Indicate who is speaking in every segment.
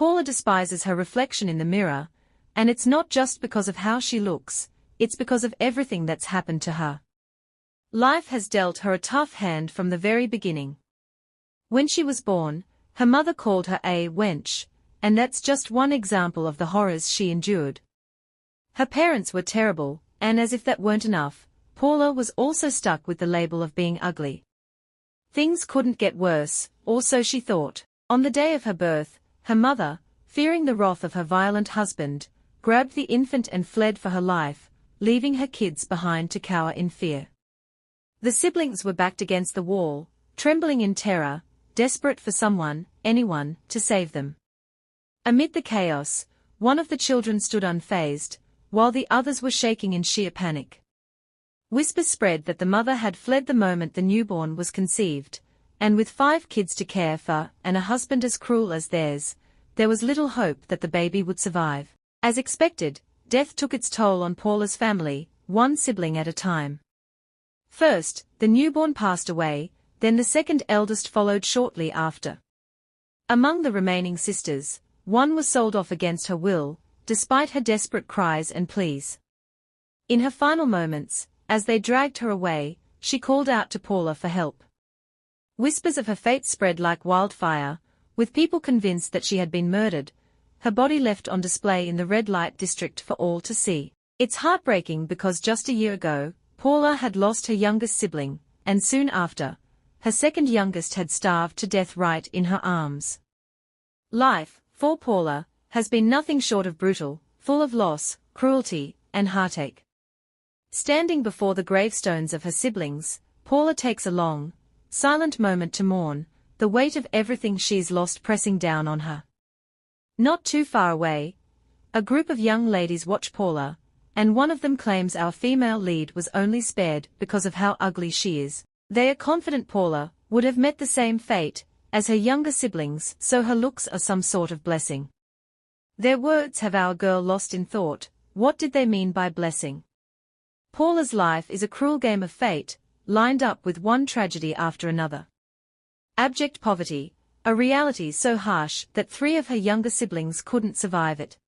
Speaker 1: Paula despises her reflection in the mirror, and it's not just because of how she looks, it's because of everything that's happened to her. Life has dealt her a tough hand from the very beginning. When she was born, her mother called her a wench, and that's just one example of the horrors she endured. Her parents were terrible, and as if that weren't enough, Paula was also stuck with the label of being ugly. Things couldn't get worse, or so she thought. On the day of her birth, her mother, fearing the wrath of her violent husband, grabbed the infant and fled for her life, leaving her kids behind to cower in fear. The siblings were backed against the wall, trembling in terror, desperate for someone, anyone, to save them. Amid the chaos, one of the children stood unfazed, while the others were shaking in sheer panic. Whispers spread that the mother had fled the moment the newborn was conceived, and with 5 kids to care for and a husband as cruel as theirs, there was little hope that the baby would survive. As expected, death took its toll on Paula's family, one sibling at a time. First, the newborn passed away, then the second eldest followed shortly after. Among the remaining sisters, one was sold off against her will, despite her desperate cries and pleas. In her final moments, as they dragged her away, she called out to Paula for help. Whispers of her fate spread like wildfire, with people convinced that she had been murdered, her body left on display in the red light district for all to see. It's heartbreaking because just a year ago, Paula had lost her youngest sibling, and soon after, her second youngest had starved to death right in her arms. Life, for Paula, has been nothing short of brutal, full of loss, cruelty, and heartache. Standing before the gravestones of her siblings, Paula takes a long, silent moment to mourn, the weight of everything she's lost pressing down on her. Not too far away, a group of young ladies watch Paula, and one of them claims our female lead was only spared because of how ugly she is. They are confident Paula would have met the same fate as her younger siblings, so her looks are some sort of blessing. Their words have our girl lost in thought. What did they mean by blessing? Paula's life is a cruel game of fate, lined up with one tragedy after another. Abject poverty, a reality so harsh that 3 of her younger siblings couldn't survive it.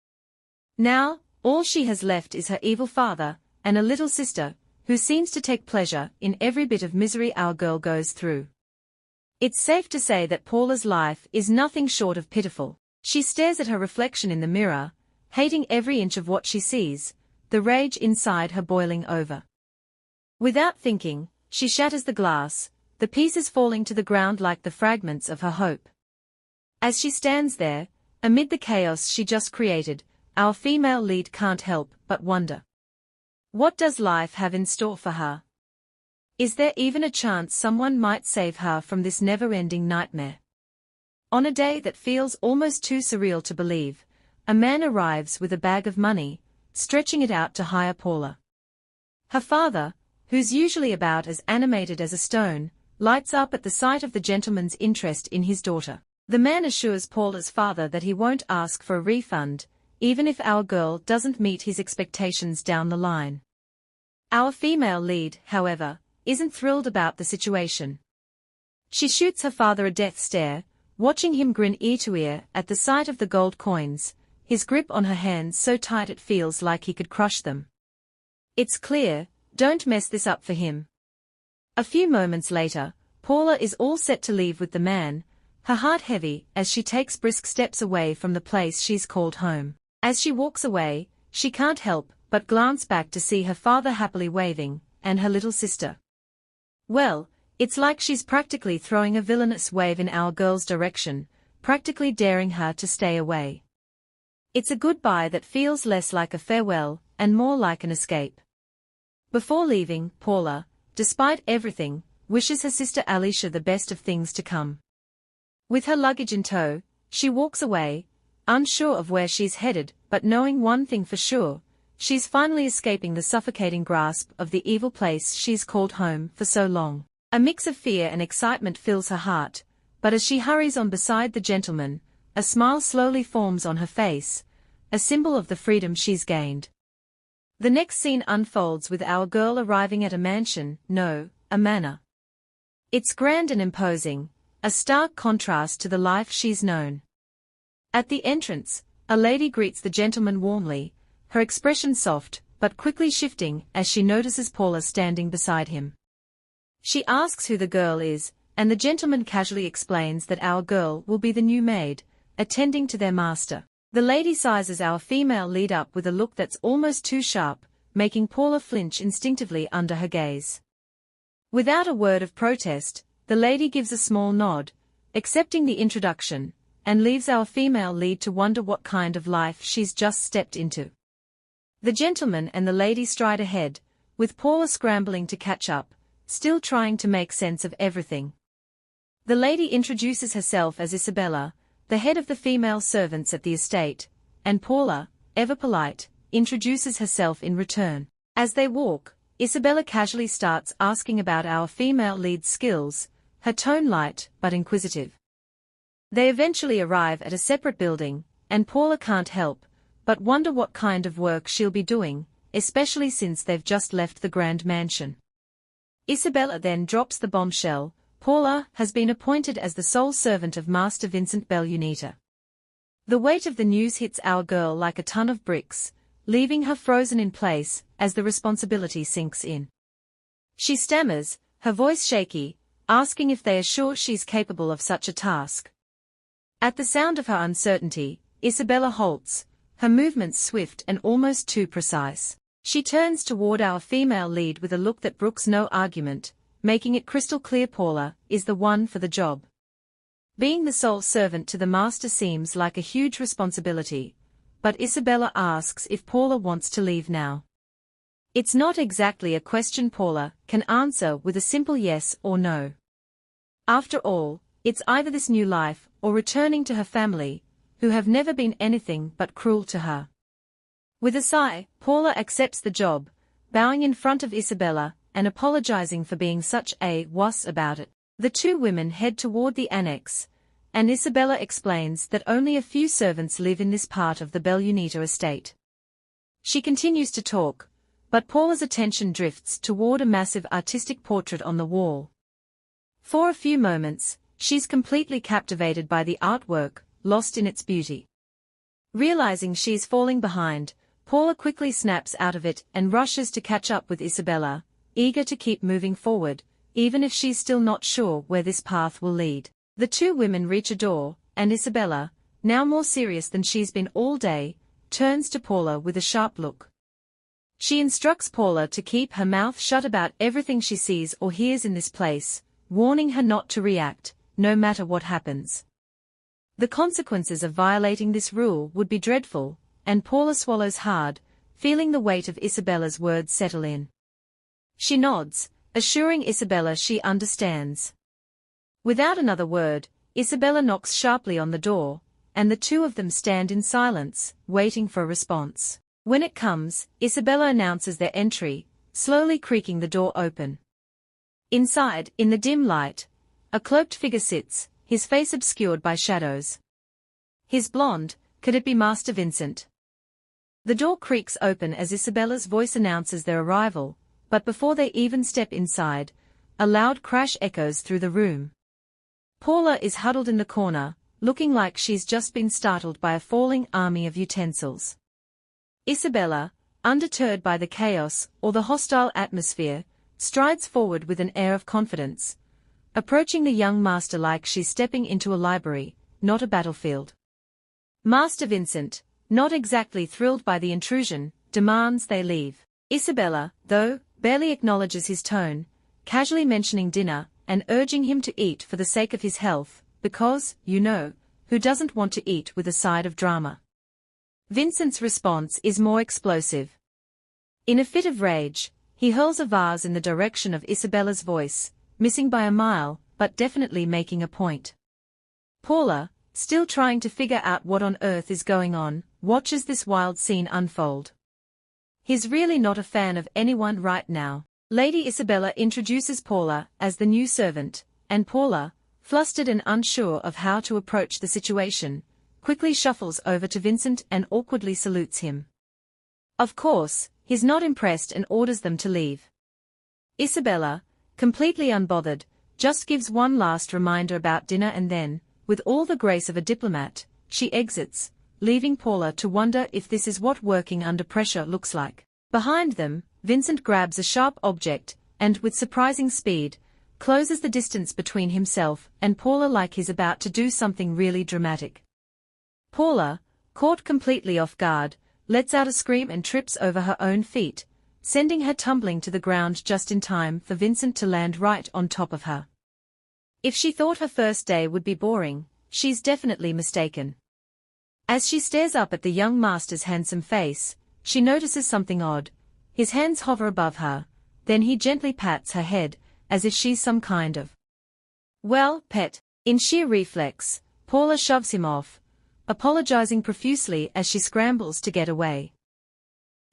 Speaker 1: Now, all she has left is her evil father, and a little sister, who seems to take pleasure in every bit of misery our girl goes through. It's safe to say that Paula's life is nothing short of pitiful. She stares at her reflection in the mirror, hating every inch of what she sees, the rage inside her boiling over. Without thinking, she shatters the glass, the pieces falling to the ground like the fragments of her hope. As she stands there, amid the chaos she just created, our female lead can't help but wonder. What does life have in store for her? Is there even a chance someone might save her from this never-ending nightmare? On a day that feels almost too surreal to believe, a man arrives with a bag of money, stretching it out to hire Paula. Her father, who's usually about as animated as a stone, lights up at the sight of the gentleman's interest in his daughter. The man assures Paula's father that he won't ask for a refund, even if our girl doesn't meet his expectations down the line. Our female lead, however, isn't thrilled about the situation. She shoots her father a death stare, watching him grin ear to ear at the sight of the gold coins, his grip on her hands so tight it feels like he could crush them. It's clear, don't mess this up for him. A few moments later, Paula is all set to leave with the man, her heart heavy as she takes brisk steps away from the place she's called home. As she walks away, she can't help but glance back to see her father happily waving, and her little sister. Well, it's like she's practically throwing a villainous wave in our girl's direction, practically daring her to stay away. It's a goodbye that feels less like a farewell, and more like an escape. Before leaving, Paula, despite everything, wishes her sister Alicia the best of things to come. With her luggage in tow, she walks away, unsure of where she's headed, but knowing one thing for sure, she's finally escaping the suffocating grasp of the evil place she's called home for so long. A mix of fear and excitement fills her heart, but as she hurries on beside the gentleman, a smile slowly forms on her face, a symbol of the freedom she's gained. The next scene unfolds with our girl arriving at a mansion, no, a manor. It's grand and imposing, a stark contrast to the life she's known. At the entrance, a lady greets the gentleman warmly, her expression soft, but quickly shifting as she notices Paula standing beside him. She asks who the girl is, and the gentleman casually explains that our girl will be the new maid, attending to their master. The lady sizes our female lead up with a look that's almost too sharp, making Paula flinch instinctively under her gaze. Without a word of protest, the lady gives a small nod, accepting the introduction, and leaves our female lead to wonder what kind of life she's just stepped into. The gentleman and the lady stride ahead, with Paula scrambling to catch up, still trying to make sense of everything. The lady introduces herself as Isabella, the head of the female servants at the estate, and Paula, ever polite, introduces herself in return. As they walk, Isabella casually starts asking about our female lead's skills, her tone light but inquisitive. They eventually arrive at a separate building, and Paula can't help but wonder what kind of work she'll be doing, especially since they've just left the grand mansion. Isabella then drops the bombshell: Paula has been appointed as the sole servant of Master Count Belunita. The weight of the news hits our girl like a ton of bricks, leaving her frozen in place as the responsibility sinks in. She stammers, her voice shaky, asking if they are sure she's capable of such a task. At the sound of her uncertainty, Isabella halts, her movements swift and almost too precise. She turns toward our female lead with a look that brooks no argument, making it crystal clear Paula is the one for the job. Being the sole servant to the master seems like a huge responsibility, but Isabella asks if Paula wants to leave now. It's not exactly a question Paula can answer with a simple yes or no. After all, it's either this new life or returning to her family, who have never been anything but cruel to her. With a sigh, Paula accepts the job, bowing in front of Isabella and apologizing for being such a wuss about it. The two women head toward the annex, and Isabella explains that only a few servants live in this part of the Belunita estate. She continues to talk, but Paula's attention drifts toward a massive artistic portrait on the wall. For a few moments, she's completely captivated by the artwork, lost in its beauty. Realizing she's falling behind, Paula quickly snaps out of it and rushes to catch up with Isabella, eager to keep moving forward, even if she's still not sure where this path will lead. The two women reach a door, and Isabella, now more serious than she's been all day, turns to Paula with a sharp look. She instructs Paula to keep her mouth shut about everything she sees or hears in this place, warning her not to react, no matter what happens. The consequences of violating this rule would be dreadful, and Paula swallows hard, feeling the weight of Isabella's words settle in. She nods, assuring Isabella she understands. Without another word, Isabella knocks sharply on the door, and the two of them stand in silence, waiting for a response. When it comes, Isabella announces their entry, slowly creaking the door open. Inside, in the dim light, a cloaked figure sits, his face obscured by shadows. His blonde, could it be Master Vincent? The door creaks open as Isabella's voice announces their arrival, but before they even step inside, a loud crash echoes through the room. Paula is huddled in the corner, looking like she's just been startled by a falling army of utensils. Isabella, undeterred by the chaos or the hostile atmosphere, strides forward with an air of confidence, approaching the young master like she's stepping into a library, not a battlefield. Master Vincent, not exactly thrilled by the intrusion, demands they leave. Isabella, though, barely acknowledges his tone, casually mentioning dinner, and urging him to eat for the sake of his health, because, you know, who doesn't want to eat with a side of drama? Vincent's response is more explosive. In a fit of rage, he hurls a vase in the direction of Isabella's voice, missing by a mile, but definitely making a point. Paula, still trying to figure out what on earth is going on, watches this wild scene unfold. He's really not a fan of anyone right now. Lady Isabella introduces Paula as the new servant, and Paula, flustered and unsure of how to approach the situation, quickly shuffles over to Vincent and awkwardly salutes him. Of course, he's not impressed and orders them to leave. Isabella, completely unbothered, just gives one last reminder about dinner and then, with all the grace of a diplomat, she exits, leaving Paula to wonder if this is what working under pressure looks like. Behind them, Vincent grabs a sharp object, and with surprising speed, closes the distance between himself and Paula like he's about to do something really dramatic. Paula, caught completely off guard, lets out a scream and trips over her own feet, sending her tumbling to the ground just in time for Vincent to land right on top of her. If she thought her first day would be boring, she's definitely mistaken. As she stares up at the young master's handsome face, she notices something odd. His hands hover above her, then he gently pats her head, as if she's some kind of pet. In sheer reflex, Paula shoves him off, apologizing profusely as she scrambles to get away.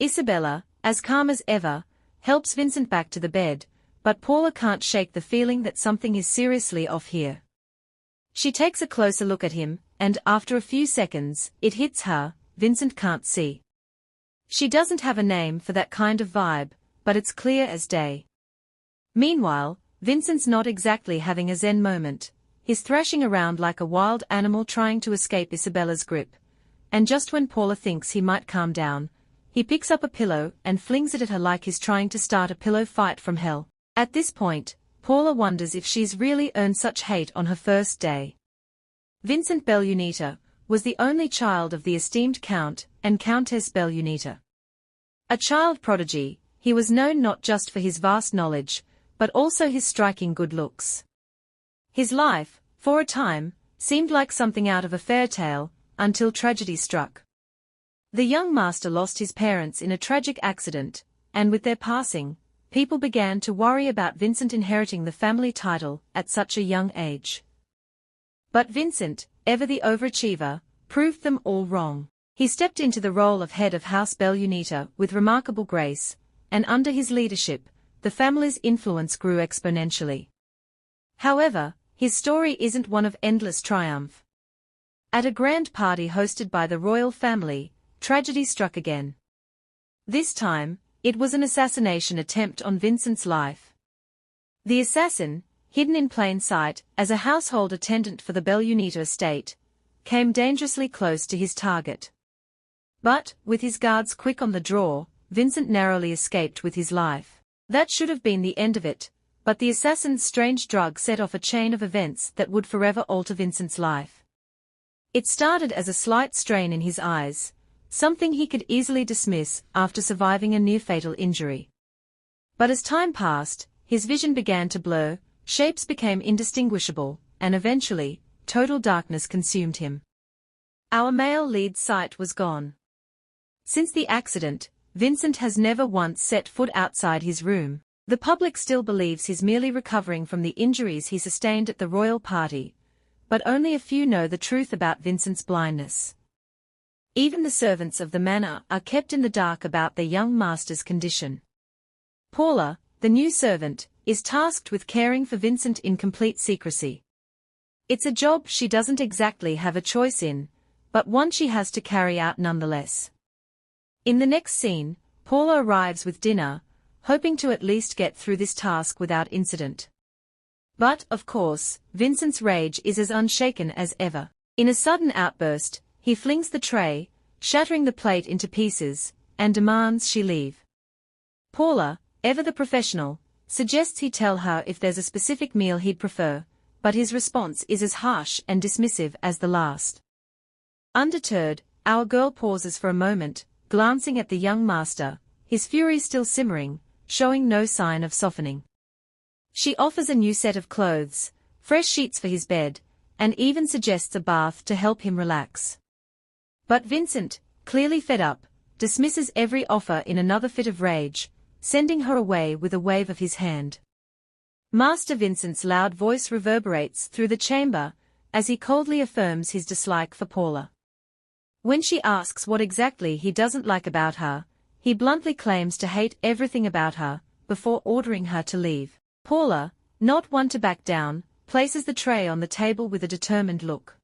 Speaker 1: Isabella, as calm as ever, helps Vincent back to the bed, but Paula can't shake the feeling that something is seriously off here. She takes a closer look at him, and after a few seconds, it hits her, Vincent can't see. She doesn't have a name for that kind of vibe, but it's clear as day. Meanwhile, Vincent's not exactly having a zen moment. He's thrashing around like a wild animal trying to escape Isabella's grip. And just when Paula thinks he might calm down, he picks up a pillow and flings it at her like he's trying to start a pillow fight from hell. At this point, Paula wonders if she's really earned such hate on her first day. Vincent Belunita was the only child of the esteemed Count and Countess Belunita. A child prodigy, he was known not just for his vast knowledge, but also his striking good looks. His life, for a time, seemed like something out of a fairy tale, until tragedy struck. The young master lost his parents in a tragic accident, and with their passing, people began to worry about Vincent inheriting the family title at such a young age. But Vincent, ever the overachiever, proved them all wrong. He stepped into the role of head of House Belunita with remarkable grace, and under his leadership, the family's influence grew exponentially. However, his story isn't one of endless triumph. At a grand party hosted by the royal family, tragedy struck again. This time, it was an assassination attempt on Vincent's life. The assassin, hidden in plain sight as a household attendant for the Belunita estate, came dangerously close to his target. But, with his guards quick on the draw, Vincent narrowly escaped with his life. That should have been the end of it, but the assassin's strange drug set off a chain of events that would forever alter Vincent's life. It started as a slight strain in his eyes, something he could easily dismiss after surviving a near-fatal injury. But as time passed, his vision began to blur, shapes became indistinguishable, and eventually, total darkness consumed him. Our male lead's sight was gone. Since the accident, Vincent has never once set foot outside his room. The public still believes he's merely recovering from the injuries he sustained at the royal party, but only a few know the truth about Vincent's blindness. Even the servants of the manor are kept in the dark about their young master's condition. Paula, the new servant, is tasked with caring for Vincent in complete secrecy. It's a job she doesn't exactly have a choice in, but one she has to carry out nonetheless. In the next scene, Paula arrives with dinner, hoping to at least get through this task without incident. But, of course, Vincent's rage is as unshaken as ever. In a sudden outburst, he flings the tray, shattering the plate into pieces, and demands she leave. Paula, ever the professional, suggests he tell her if there's a specific meal he'd prefer, but his response is as harsh and dismissive as the last. Undeterred, our girl pauses for a moment, glancing at the young master, his fury still simmering, showing no sign of softening. She offers a new set of clothes, fresh sheets for his bed, and even suggests a bath to help him relax. But Vincent, clearly fed up, dismisses every offer in another fit of rage, sending her away with a wave of his hand. Master Vincent's loud voice reverberates through the chamber, as he coldly affirms his dislike for Paula. When she asks what exactly he doesn't like about her, he bluntly claims to hate everything about her, before ordering her to leave. Paula, not one to back down, places the tray on the table with a determined look.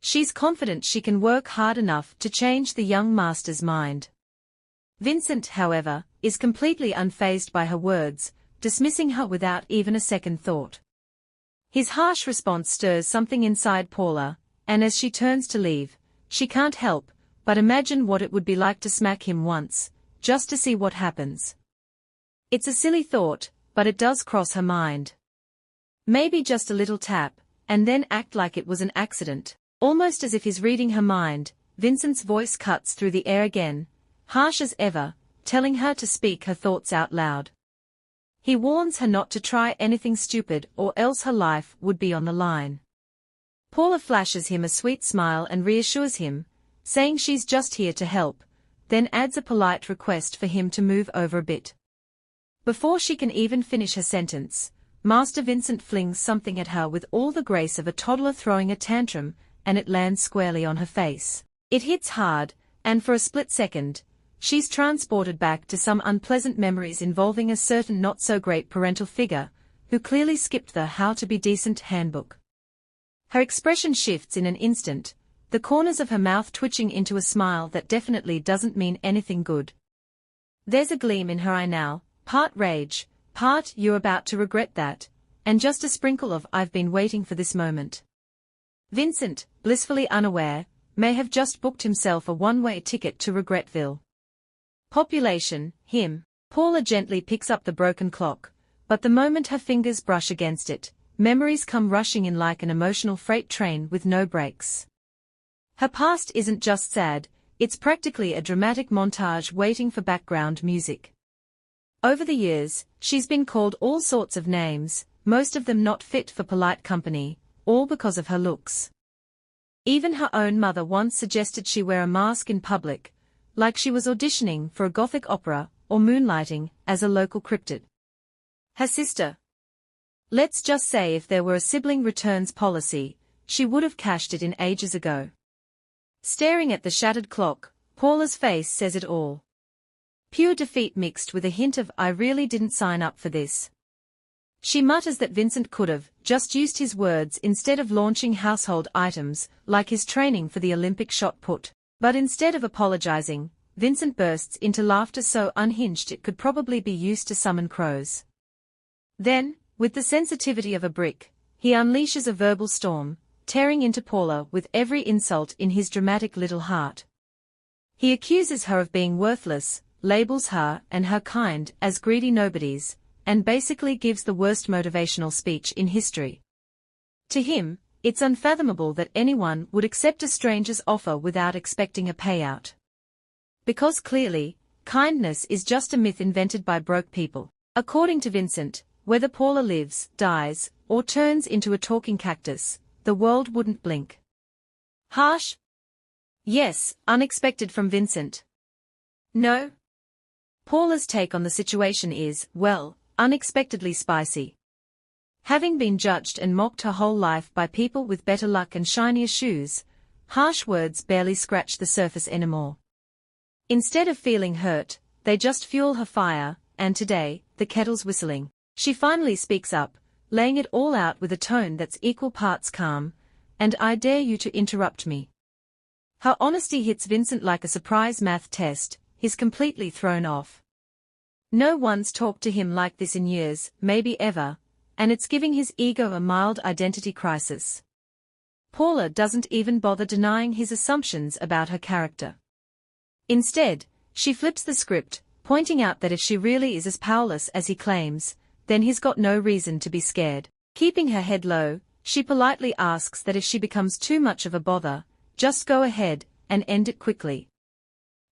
Speaker 1: She's confident she can work hard enough to change the young master's mind. Vincent, however, is completely unfazed by her words, dismissing her without even a second thought. His harsh response stirs something inside Paula, and as she turns to leave, she can't help but imagine what it would be like to smack him once, just to see what happens. It's a silly thought, but it does cross her mind. Maybe just a little tap, and then act like it was an accident. Almost as if he's reading her mind, Vincent's voice cuts through the air again, harsh as ever, telling her to speak her thoughts out loud. He warns her not to try anything stupid or else her life would be on the line. Paula flashes him a sweet smile and reassures him, saying she's just here to help, then adds a polite request for him to move over a bit. Before she can even finish her sentence, Master Vincent flings something at her with all the grace of a toddler throwing a tantrum, and it lands squarely on her face. It hits hard, and for a split second, she's transported back to some unpleasant memories involving a certain not-so-great parental figure, who clearly skipped the How to Be Decent handbook. Her expression shifts in an instant, the corners of her mouth twitching into a smile that definitely doesn't mean anything good. There's a gleam in her eye now, part rage, part "you're about to regret that," and just a sprinkle of "I've been waiting for this moment." Vincent, blissfully unaware, may have just booked himself a one-way ticket to Regretville. Population, him. Paula gently picks up the broken clock, but the moment her fingers brush against it, memories come rushing in like an emotional freight train with no brakes. Her past isn't just sad, it's practically a dramatic montage waiting for background music. Over the years, she's been called all sorts of names, most of them not fit for polite company, all because of her looks. Even her own mother once suggested she wear a mask in public, like she was auditioning for a gothic opera, or moonlighting as a local cryptid. Her sister. Let's just say if there were a sibling returns policy, she would have cashed it in ages ago. Staring at the shattered clock, Paula's face says it all. Pure defeat mixed with a hint of "I really didn't sign up for this." She mutters that Vincent could have just used his words instead of launching household items, like his training for the Olympic shot put. But instead of apologizing, Vincent bursts into laughter so unhinged it could probably be used to summon crows. Then, with the sensitivity of a brick, he unleashes a verbal storm, tearing into Paula with every insult in his dramatic little heart. He accuses her of being worthless, labels her and her kind as greedy nobodies, and basically gives the worst motivational speech in history. To him, it's unfathomable that anyone would accept a stranger's offer without expecting a payout. Because clearly, kindness is just a myth invented by broke people. According to Vincent, whether Paula lives, dies, or turns into a talking cactus, the world wouldn't blink. Harsh? Yes, unexpected from Vincent. No? Paula's take on the situation is, well, unexpectedly spicy. Having been judged and mocked her whole life by people with better luck and shinier shoes, harsh words barely scratch the surface anymore. Instead of feeling hurt, they just fuel her fire, and today, the kettle's whistling. She finally speaks up, laying it all out with a tone that's equal parts calm, and "I dare you to interrupt me." Her honesty hits Vincent like a surprise math test, he's completely thrown off. No one's talked to him like this in years, maybe ever, and it's giving his ego a mild identity crisis. Paula doesn't even bother denying his assumptions about her character. Instead, she flips the script, pointing out that if she really is as powerless as he claims, then he's got no reason to be scared. Keeping her head low, she politely asks that if she becomes too much of a bother, just go ahead and end it quickly.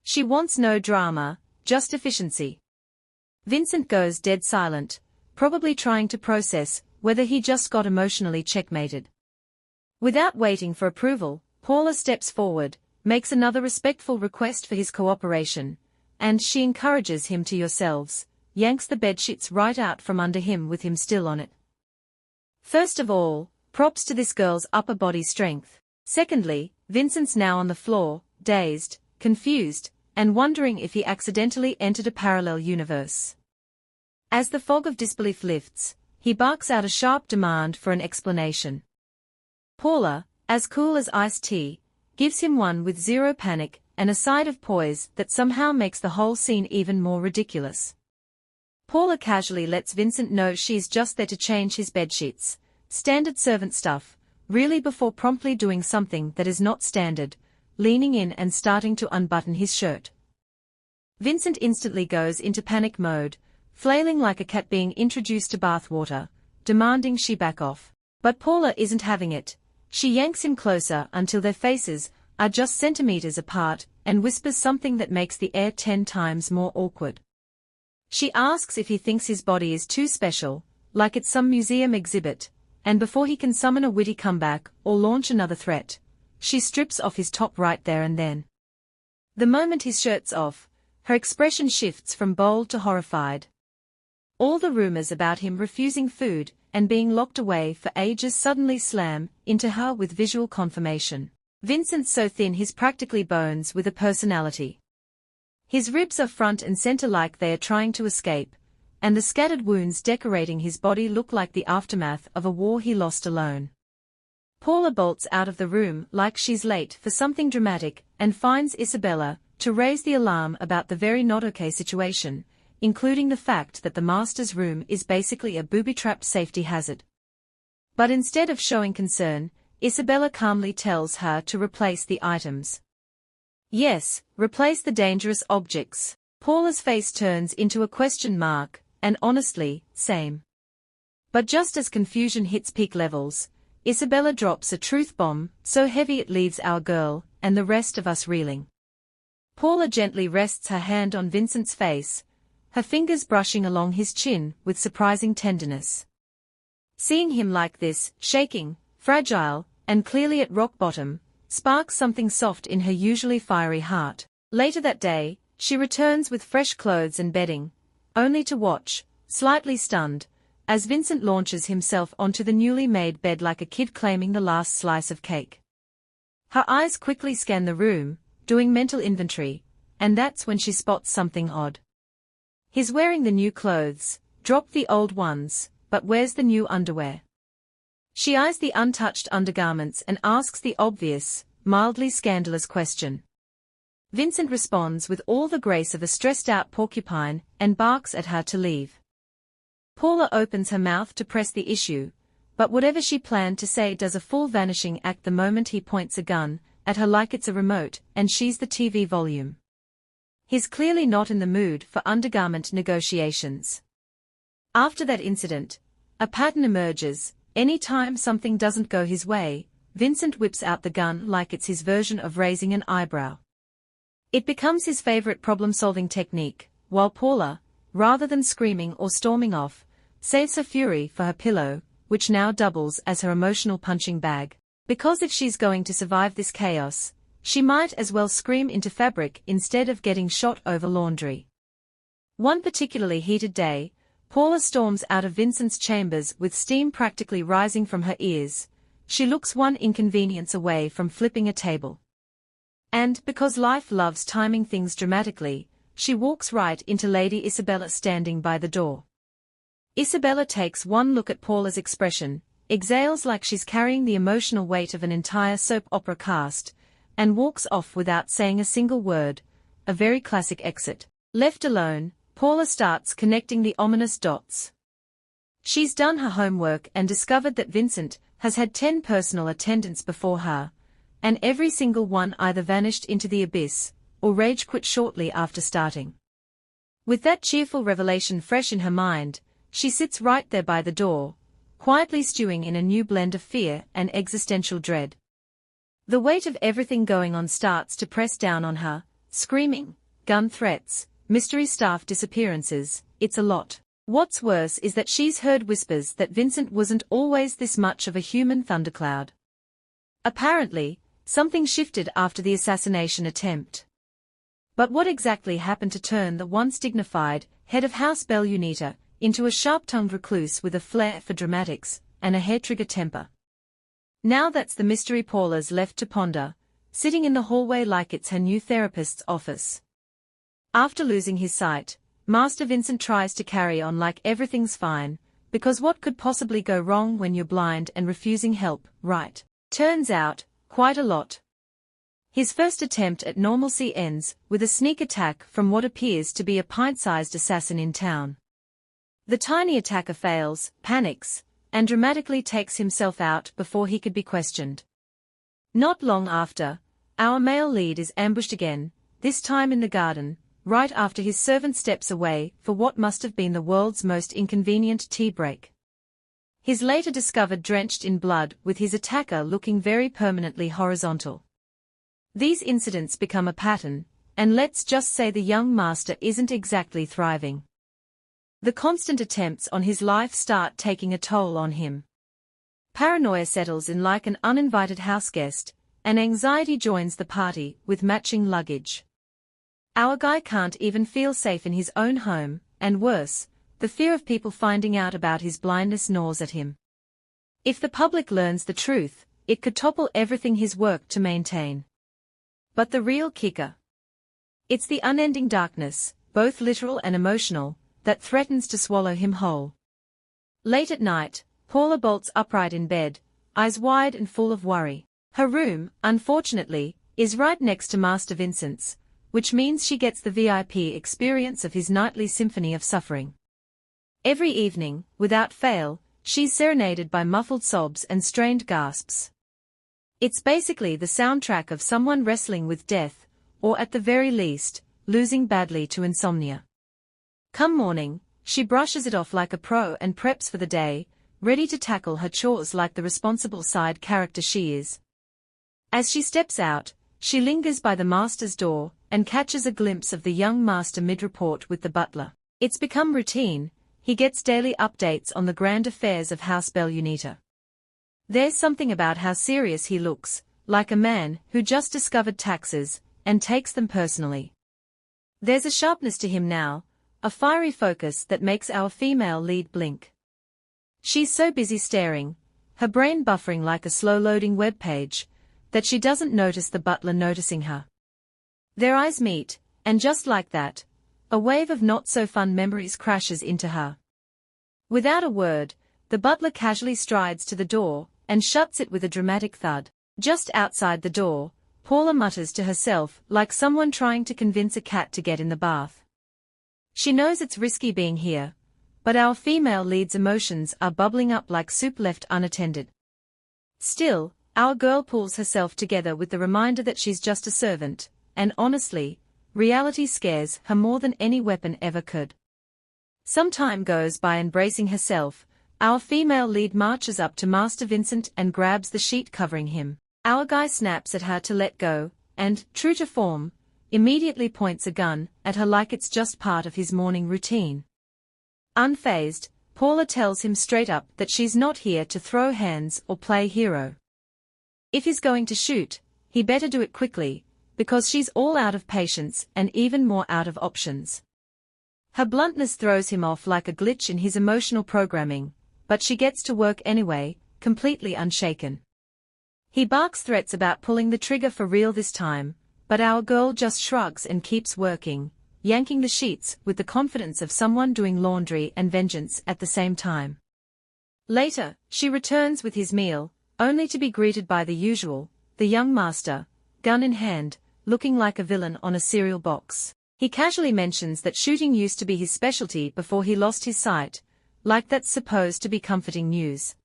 Speaker 1: She wants no drama, just efficiency. Vincent goes dead silent, probably trying to process whether he just got emotionally checkmated. Without waiting for approval, Paula steps forward, makes another respectful request for his cooperation, and she encourages him to yourselves, yanks the bedsheets right out from under him with him still on it. First of all, props to this girl's upper body strength. Secondly, Vincent's now on the floor, dazed, confused, and wondering if he accidentally entered a parallel universe. As the fog of disbelief lifts, he barks out a sharp demand for an explanation. Paula, as cool as iced tea, gives him one with zero panic and a side of poise that somehow makes the whole scene even more ridiculous. Paula casually lets Vincent know she's just there to change his bedsheets, standard servant stuff, really before promptly doing something that is not standard, leaning in and starting to unbutton his shirt. Vincent instantly goes into panic mode, flailing like a cat being introduced to bathwater, demanding she back off. But Paula isn't having it. She yanks him closer until their faces are just centimeters apart and whispers something that makes the air 10 times more awkward. She asks if he thinks his body is too special, like it's some museum exhibit, and before he can summon a witty comeback or launch another threat, she strips off his top right there and then. The moment his shirt's off, her expression shifts from bold to horrified. All the rumors about him refusing food and being locked away for ages suddenly slam into her with visual confirmation. Vincent's so thin he's practically bones with a personality. His ribs are front and center like they are trying to escape, and the scattered wounds decorating his body look like the aftermath of a war he lost alone. Paula bolts out of the room like she's late for something dramatic and finds Isabella to raise the alarm about the very not okay situation, including the fact that the master's room is basically a booby-trapped safety hazard. But instead of showing concern, Isabella calmly tells her to replace the items. Yes, replace the dangerous objects. Paula's face turns into a question mark, and honestly, same. But just as confusion hits peak levels, Isabella drops a truth bomb, so heavy it leaves our girl and the rest of us reeling. Paula gently rests her hand on Vincent's face, her fingers brushing along his chin with surprising tenderness. Seeing him like this, shaking, fragile, and clearly at rock bottom, sparks something soft in her usually fiery heart. Later that day, she returns with fresh clothes and bedding, only to watch, slightly stunned, as Vincent launches himself onto the newly made bed like a kid claiming the last slice of cake. Her eyes quickly scan the room, doing mental inventory, and that's when she spots something odd. He's wearing the new clothes, dropped the old ones, but where's the new underwear? She eyes the untouched undergarments and asks the obvious, mildly scandalous question. Vincent responds with all the grace of a stressed-out porcupine and barks at her to leave. Paula opens her mouth to press the issue, but whatever she planned to say does a full vanishing act the moment he points a gun at her like it's a remote and she's the TV volume. He's clearly not in the mood for undergarment negotiations. After that incident, a pattern emerges. Any time something doesn't go his way, Vincent whips out the gun like it's his version of raising an eyebrow. It becomes his favorite problem-solving technique, while Paula, rather than screaming or storming off, saves her fury for her pillow, which now doubles as her emotional punching bag. Because if she's going to survive this chaos, she might as well scream into fabric instead of getting shot over laundry. One particularly heated day, Paula storms out of Vincent's chambers with steam practically rising from her ears. She looks one inconvenience away from flipping a table. And, because life loves timing things dramatically, she walks right into Lady Isabella standing by the door. Isabella takes one look at Paula's expression, exhales like she's carrying the emotional weight of an entire soap opera cast, and walks off without saying a single word, a very classic exit. Left alone, Paula starts connecting the ominous dots. She's done her homework and discovered that Vincent has had 10 personal attendants before her, and every single one either vanished into the abyss, or rage quit shortly after starting. With that cheerful revelation fresh in her mind, she sits right there by the door, quietly stewing in a new blend of fear and existential dread. The weight of everything going on starts to press down on her, screaming, gun threats, mystery staff disappearances, it's a lot. What's worse is that she's heard whispers that Vincent wasn't always this much of a human thundercloud. Apparently, something shifted after the assassination attempt. But what exactly happened to turn the once dignified head of House Belunita into a sharp-tongued recluse with a flair for dramatics and a hair-trigger temper? Now that's the mystery Paula's left to ponder, sitting in the hallway like it's her new therapist's office. After losing his sight, Master Vincent tries to carry on like everything's fine, because what could possibly go wrong when you're blind and refusing help, right? Turns out, quite a lot. His first attempt at normalcy ends with a sneak attack from what appears to be a pint-sized assassin in town. The tiny attacker fails, panics, and dramatically takes himself out before he could be questioned. Not long after, our male lead is ambushed again, this time in the garden, right after his servant steps away for what must have been the world's most inconvenient tea break. He's later discovered drenched in blood with his attacker looking very permanently horizontal. These incidents become a pattern, and let's just say the young master isn't exactly thriving. The constant attempts on his life start taking a toll on him. Paranoia settles in like an uninvited houseguest, and anxiety joins the party with matching luggage. Our guy can't even feel safe in his own home, and worse, the fear of people finding out about his blindness gnaws at him. If the public learns the truth, it could topple everything he's worked to maintain. But the real kicker? It's the unending darkness, both literal and emotional, that threatens to swallow him whole. Late at night, Paula bolts upright in bed, eyes wide and full of worry. Her room, unfortunately, is right next to Master Vincent's, which means she gets the VIP experience of his nightly symphony of suffering. Every evening, without fail, she's serenaded by muffled sobs and strained gasps. It's basically the soundtrack of someone wrestling with death, or at the very least, losing badly to insomnia. Come morning, she brushes it off like a pro and preps for the day, ready to tackle her chores like the responsible side character she is. As she steps out, she lingers by the master's door, and catches a glimpse of the young master mid-report with the butler. It's become routine, he gets daily updates on the grand affairs of House Belunita. There's something about how serious he looks, like a man who just discovered taxes, and takes them personally. There's a sharpness to him now, a fiery focus that makes our female lead blink. She's so busy staring, her brain buffering like a slow-loading web page, that she doesn't notice the butler noticing her. Their eyes meet, and just like that, a wave of not-so-fun memories crashes into her. Without a word, the butler casually strides to the door, and shuts it with a dramatic thud. Just outside the door, Paula mutters to herself like someone trying to convince a cat to get in the bath. She knows it's risky being here, but our female lead's emotions are bubbling up like soup left unattended. Still, our girl pulls herself together with the reminder that she's just a servant, and honestly, reality scares her more than any weapon ever could. Some time goes by embracing herself, our female lead marches up to Master Vincent and grabs the sheet covering him. Our guy snaps at her to let go, and, true to form, immediately points a gun at her like it's just part of his morning routine. Unfazed, Paula tells him straight up that she's not here to throw hands or play hero. If he's going to shoot, he better do it quickly, because she's all out of patience and even more out of options. Her bluntness throws him off like a glitch in his emotional programming, but she gets to work anyway, completely unshaken. He barks threats about pulling the trigger for real this time, but our girl just shrugs and keeps working, yanking the sheets with the confidence of someone doing laundry and vengeance at the same time. Later, she returns with his meal, only to be greeted by the usual, the young master, gun in hand, looking like a villain on a cereal box. He casually mentions that shooting used to be his specialty before he lost his sight, like that's supposed to be comforting news.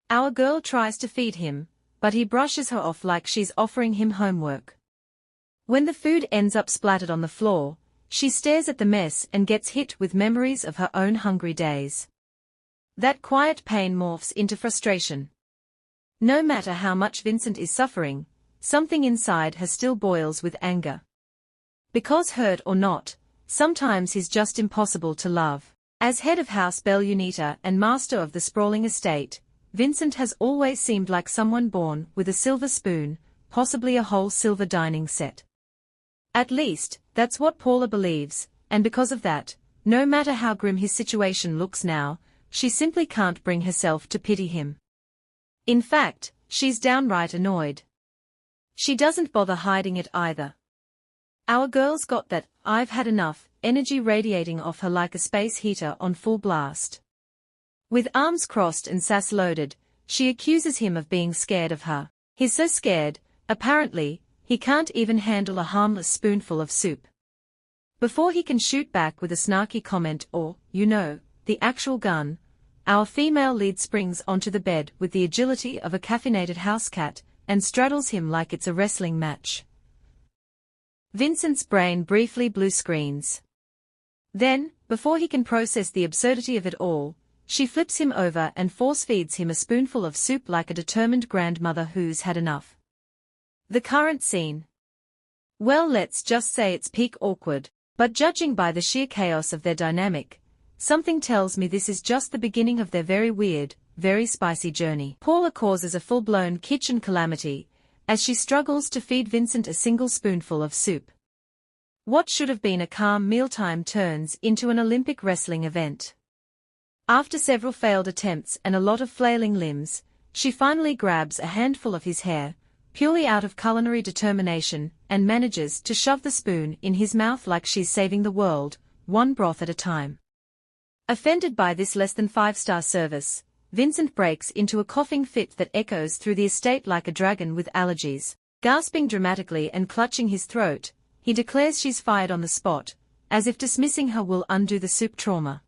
Speaker 1: Our girl tries to feed him, but he brushes her off like she's offering him homework. When the food ends up splattered on the floor, she stares at the mess and gets hit with memories of her own hungry days. That quiet pain morphs into frustration. No matter how much Vincent is suffering, something inside her still boils with anger. Because hurt or not, sometimes he's just impossible to love. As head of House Belunita and master of the sprawling estate, Vincent has always seemed like someone born with a silver spoon, possibly a whole silver dining set. At least, that's what Paula believes, and because of that, no matter how grim his situation looks now, she simply can't bring herself to pity him. In fact, she's downright annoyed. She doesn't bother hiding it either. Our girl's got that "I've had enough" energy radiating off her like a space heater on full blast. With arms crossed and sass loaded, she accuses him of being scared of her. He's so scared, apparently, he can't even handle a harmless spoonful of soup. Before he can shoot back with a snarky comment or, the actual gun, our female lead springs onto the bed with the agility of a caffeinated house cat and straddles him like it's a wrestling match. Vincent's brain briefly blue screens. Then, before he can process the absurdity of it all, she flips him over and force-feeds him a spoonful of soup like a determined grandmother who's had enough. The current scene. Well, let's just say it's peak awkward, but judging by the sheer chaos of their dynamic, something tells me this is just the beginning of their very weird, very spicy journey. Paula causes a full-blown kitchen calamity as she struggles to feed Vincent a single spoonful of soup. What should have been a calm mealtime turns into an Olympic wrestling event. After several failed attempts and a lot of flailing limbs, she finally grabs a handful of his hair, purely out of culinary determination, and manages to shove the spoon in his mouth like she's saving the world, one broth at a time. Offended by this less than five-star service, Vincent breaks into a coughing fit that echoes through the estate like a dragon with allergies. Gasping dramatically and clutching his throat, he declares she's fired on the spot, as if dismissing her will undo the soup trauma.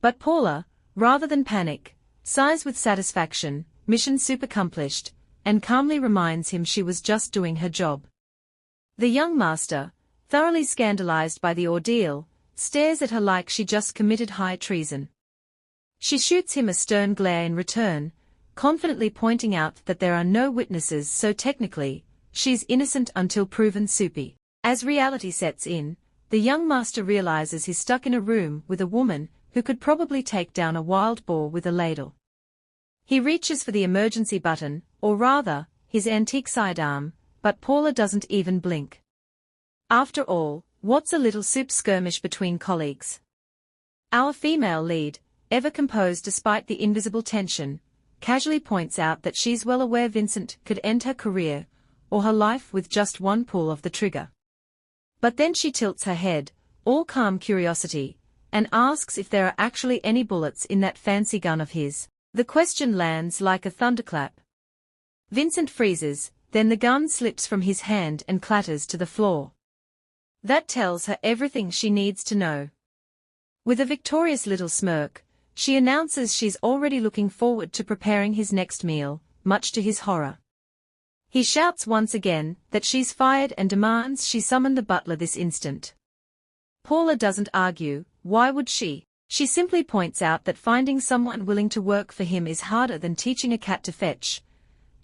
Speaker 1: But Paula, rather than panic, sighs with satisfaction, mission soup accomplished, and calmly reminds him she was just doing her job. The young master, thoroughly scandalized by the ordeal, stares at her like she just committed high treason. She shoots him a stern glare in return, confidently pointing out that there are no witnesses, so technically, she's innocent until proven soupy. As reality sets in, the young master realizes he's stuck in a room with a woman who could probably take down a wild boar with a ladle. He reaches for the emergency button, or rather, his antique sidearm, but Paula doesn't even blink. After all, what's a little soup skirmish between colleagues? Our female lead, ever composed despite the invisible tension, casually points out that she's well aware Vincent could end her career, or her life with just one pull of the trigger. But then she tilts her head, all calm curiosity, and asks if there are actually any bullets in that fancy gun of his. The question lands like a thunderclap. Vincent freezes, then the gun slips from his hand and clatters to the floor. That tells her everything she needs to know. With a victorious little smirk, she announces she's already looking forward to preparing his next meal, much to his horror. He shouts once again that she's fired and demands she summon the butler this instant. Paula doesn't argue, why would she? She simply points out that finding someone willing to work for him is harder than teaching a cat to fetch,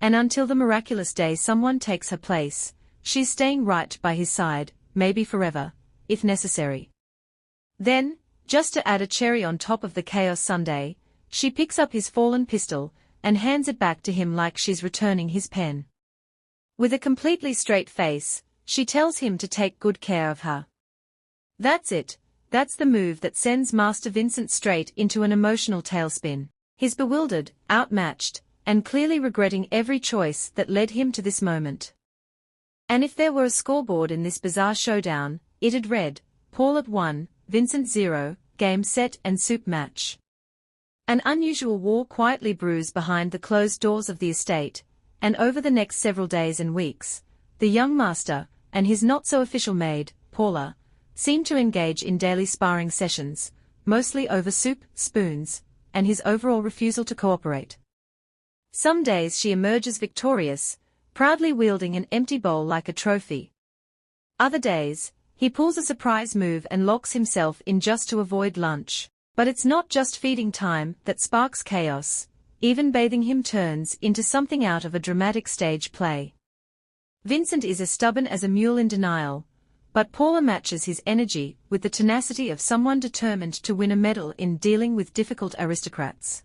Speaker 1: and until the miraculous day someone takes her place, she's staying right by his side, maybe forever, if necessary. Then, just to add a cherry on top of the chaos sundae, she picks up his fallen pistol and hands it back to him like she's returning his pen. With a completely straight face, she tells him to take good care of her. That's it, that's the move that sends Master Vincent straight into an emotional tailspin. He's bewildered, outmatched, and clearly regretting every choice that led him to this moment. And if there were a scoreboard in this bizarre showdown, it'd read, Paula 1, Vincent 0, game set and soup match. An unusual war quietly brews behind the closed doors of the estate, and over the next several days and weeks, the young master, and his not-so-official maid, Paula, seem to engage in daily sparring sessions, mostly over soup, spoons, and his overall refusal to cooperate. Some days she emerges victorious, proudly wielding an empty bowl like a trophy. Other days, he pulls a surprise move and locks himself in just to avoid lunch. But it's not just feeding time that sparks chaos, even bathing him turns into something out of a dramatic stage play. Vincent is as stubborn as a mule in denial, but Paula matches his energy with the tenacity of someone determined to win a medal in dealing with difficult aristocrats.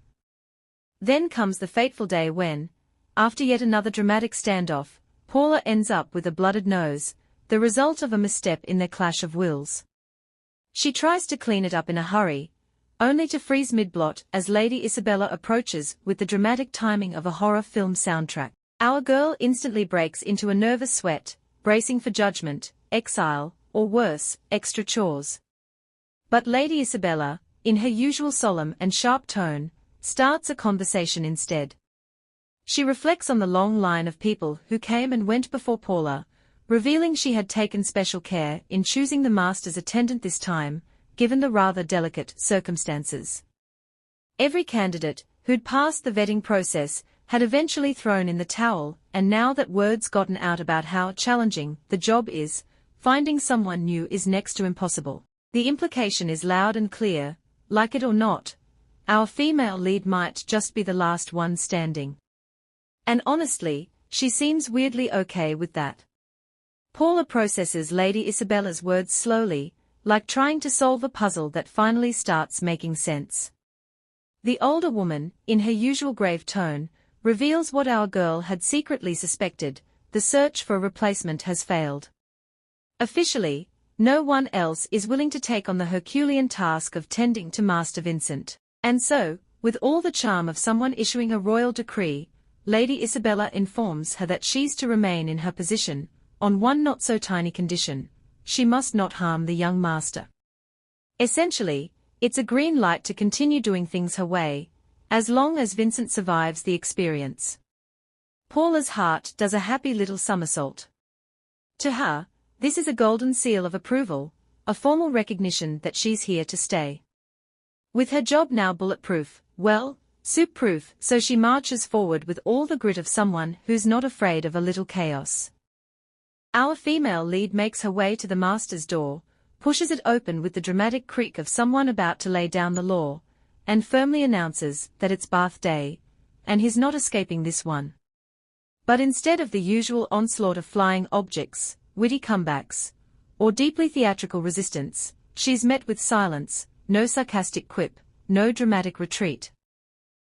Speaker 1: Then comes the fateful day when, after yet another dramatic standoff, Paula ends up with a blooded nose, the result of a misstep in their clash of wills. She tries to clean it up in a hurry, only to freeze mid-blot as Lady Isabella approaches with the dramatic timing of a horror film soundtrack. Our girl instantly breaks into a nervous sweat, bracing for judgment, exile, or worse, extra chores. But Lady Isabella, in her usual solemn and sharp tone, starts a conversation instead. She reflects on the long line of people who came and went before Paula, revealing she had taken special care in choosing the master's attendant this time, given the rather delicate circumstances. Every candidate, who'd passed the vetting process, had eventually thrown in the towel, and now that word's gotten out about how challenging the job is, finding someone new is next to impossible. The implication is loud and clear: like it or not, our female lead might just be the last one standing. And honestly, she seems weirdly okay with that. Paula processes Lady Isabella's words slowly, like trying to solve a puzzle that finally starts making sense. The older woman, in her usual grave tone, reveals what our girl had secretly suspected: the search for a replacement has failed. Officially, no one else is willing to take on the Herculean task of tending to Master Vincent. And so, with all the charm of someone issuing a royal decree, Lady Isabella informs her that she's to remain in her position, on one not-so-tiny condition: she must not harm the young master. Essentially, it's a green light to continue doing things her way, as long as Vincent survives the experience. Paula's heart does a happy little somersault. To her, this is a golden seal of approval, a formal recognition that she's here to stay. With her job now bulletproof, well, soup-proof, so she marches forward with all the grit of someone who's not afraid of a little chaos. Our female lead makes her way to the master's door, pushes it open with the dramatic creak of someone about to lay down the law, and firmly announces that it's bath day, and he's not escaping this one. But instead of the usual onslaught of flying objects, witty comebacks, or deeply theatrical resistance, she's met with silence: no sarcastic quip, no dramatic retreat.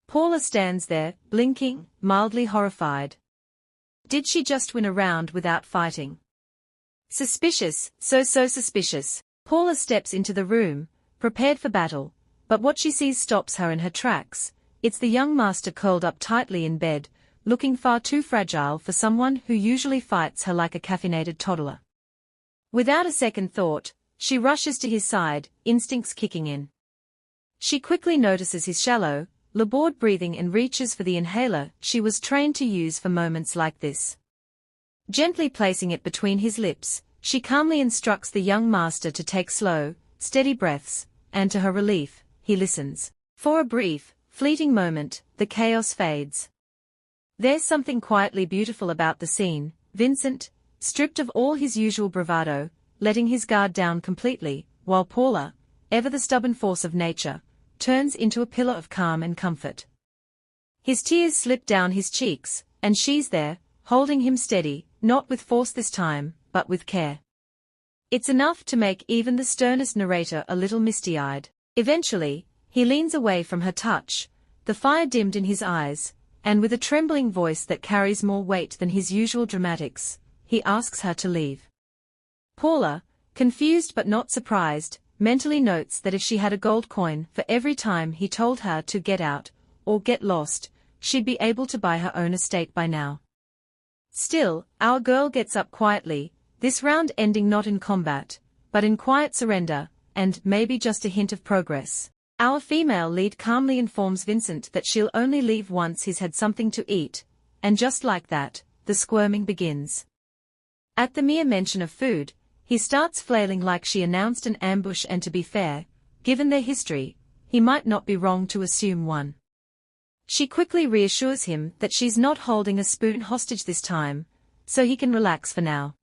Speaker 1: Paula stands there, blinking, mildly horrified. Did she just win a round without fighting? Suspicious, so suspicious. Paula steps into the room, prepared for battle, but what she sees stops her in her tracks. It's the young master curled up tightly in bed, looking far too fragile for someone who usually fights her like a caffeinated toddler. Without a second thought, she rushes to his side, instincts kicking in. She quickly notices his shallow, labored breathing and reaches for the inhaler she was trained to use for moments like this. Gently placing it between his lips, she calmly instructs the young master to take slow, steady breaths, and to her relief, he listens. For a brief, fleeting moment, the chaos fades. There's something quietly beautiful about the scene: Vincent, stripped of all his usual bravado, letting his guard down completely, while Paula, ever the stubborn force of nature, turns into a pillar of calm and comfort. His tears slip down his cheeks, and she's there, holding him steady, not with force this time, but with care. It's enough to make even the sternest narrator a little misty-eyed. Eventually, he leans away from her touch, the fire dimmed in his eyes, and with a trembling voice that carries more weight than his usual dramatics, he asks her to leave. Paula, confused but not surprised, mentally notes that if she had a gold coin for every time he told her to get out, or get lost, she'd be able to buy her own estate by now. Still, our girl gets up quietly, this round ending not in combat, but in quiet surrender, and maybe just a hint of progress. Our female lead calmly informs Vincent that she'll only leave once he's had something to eat, and just like that, the squirming begins. At the mere mention of food, he starts flailing like she announced an ambush, and to be fair, given their history, he might not be wrong to assume one. She quickly reassures him that she's not holding a spoon hostage this time, so he can relax for now.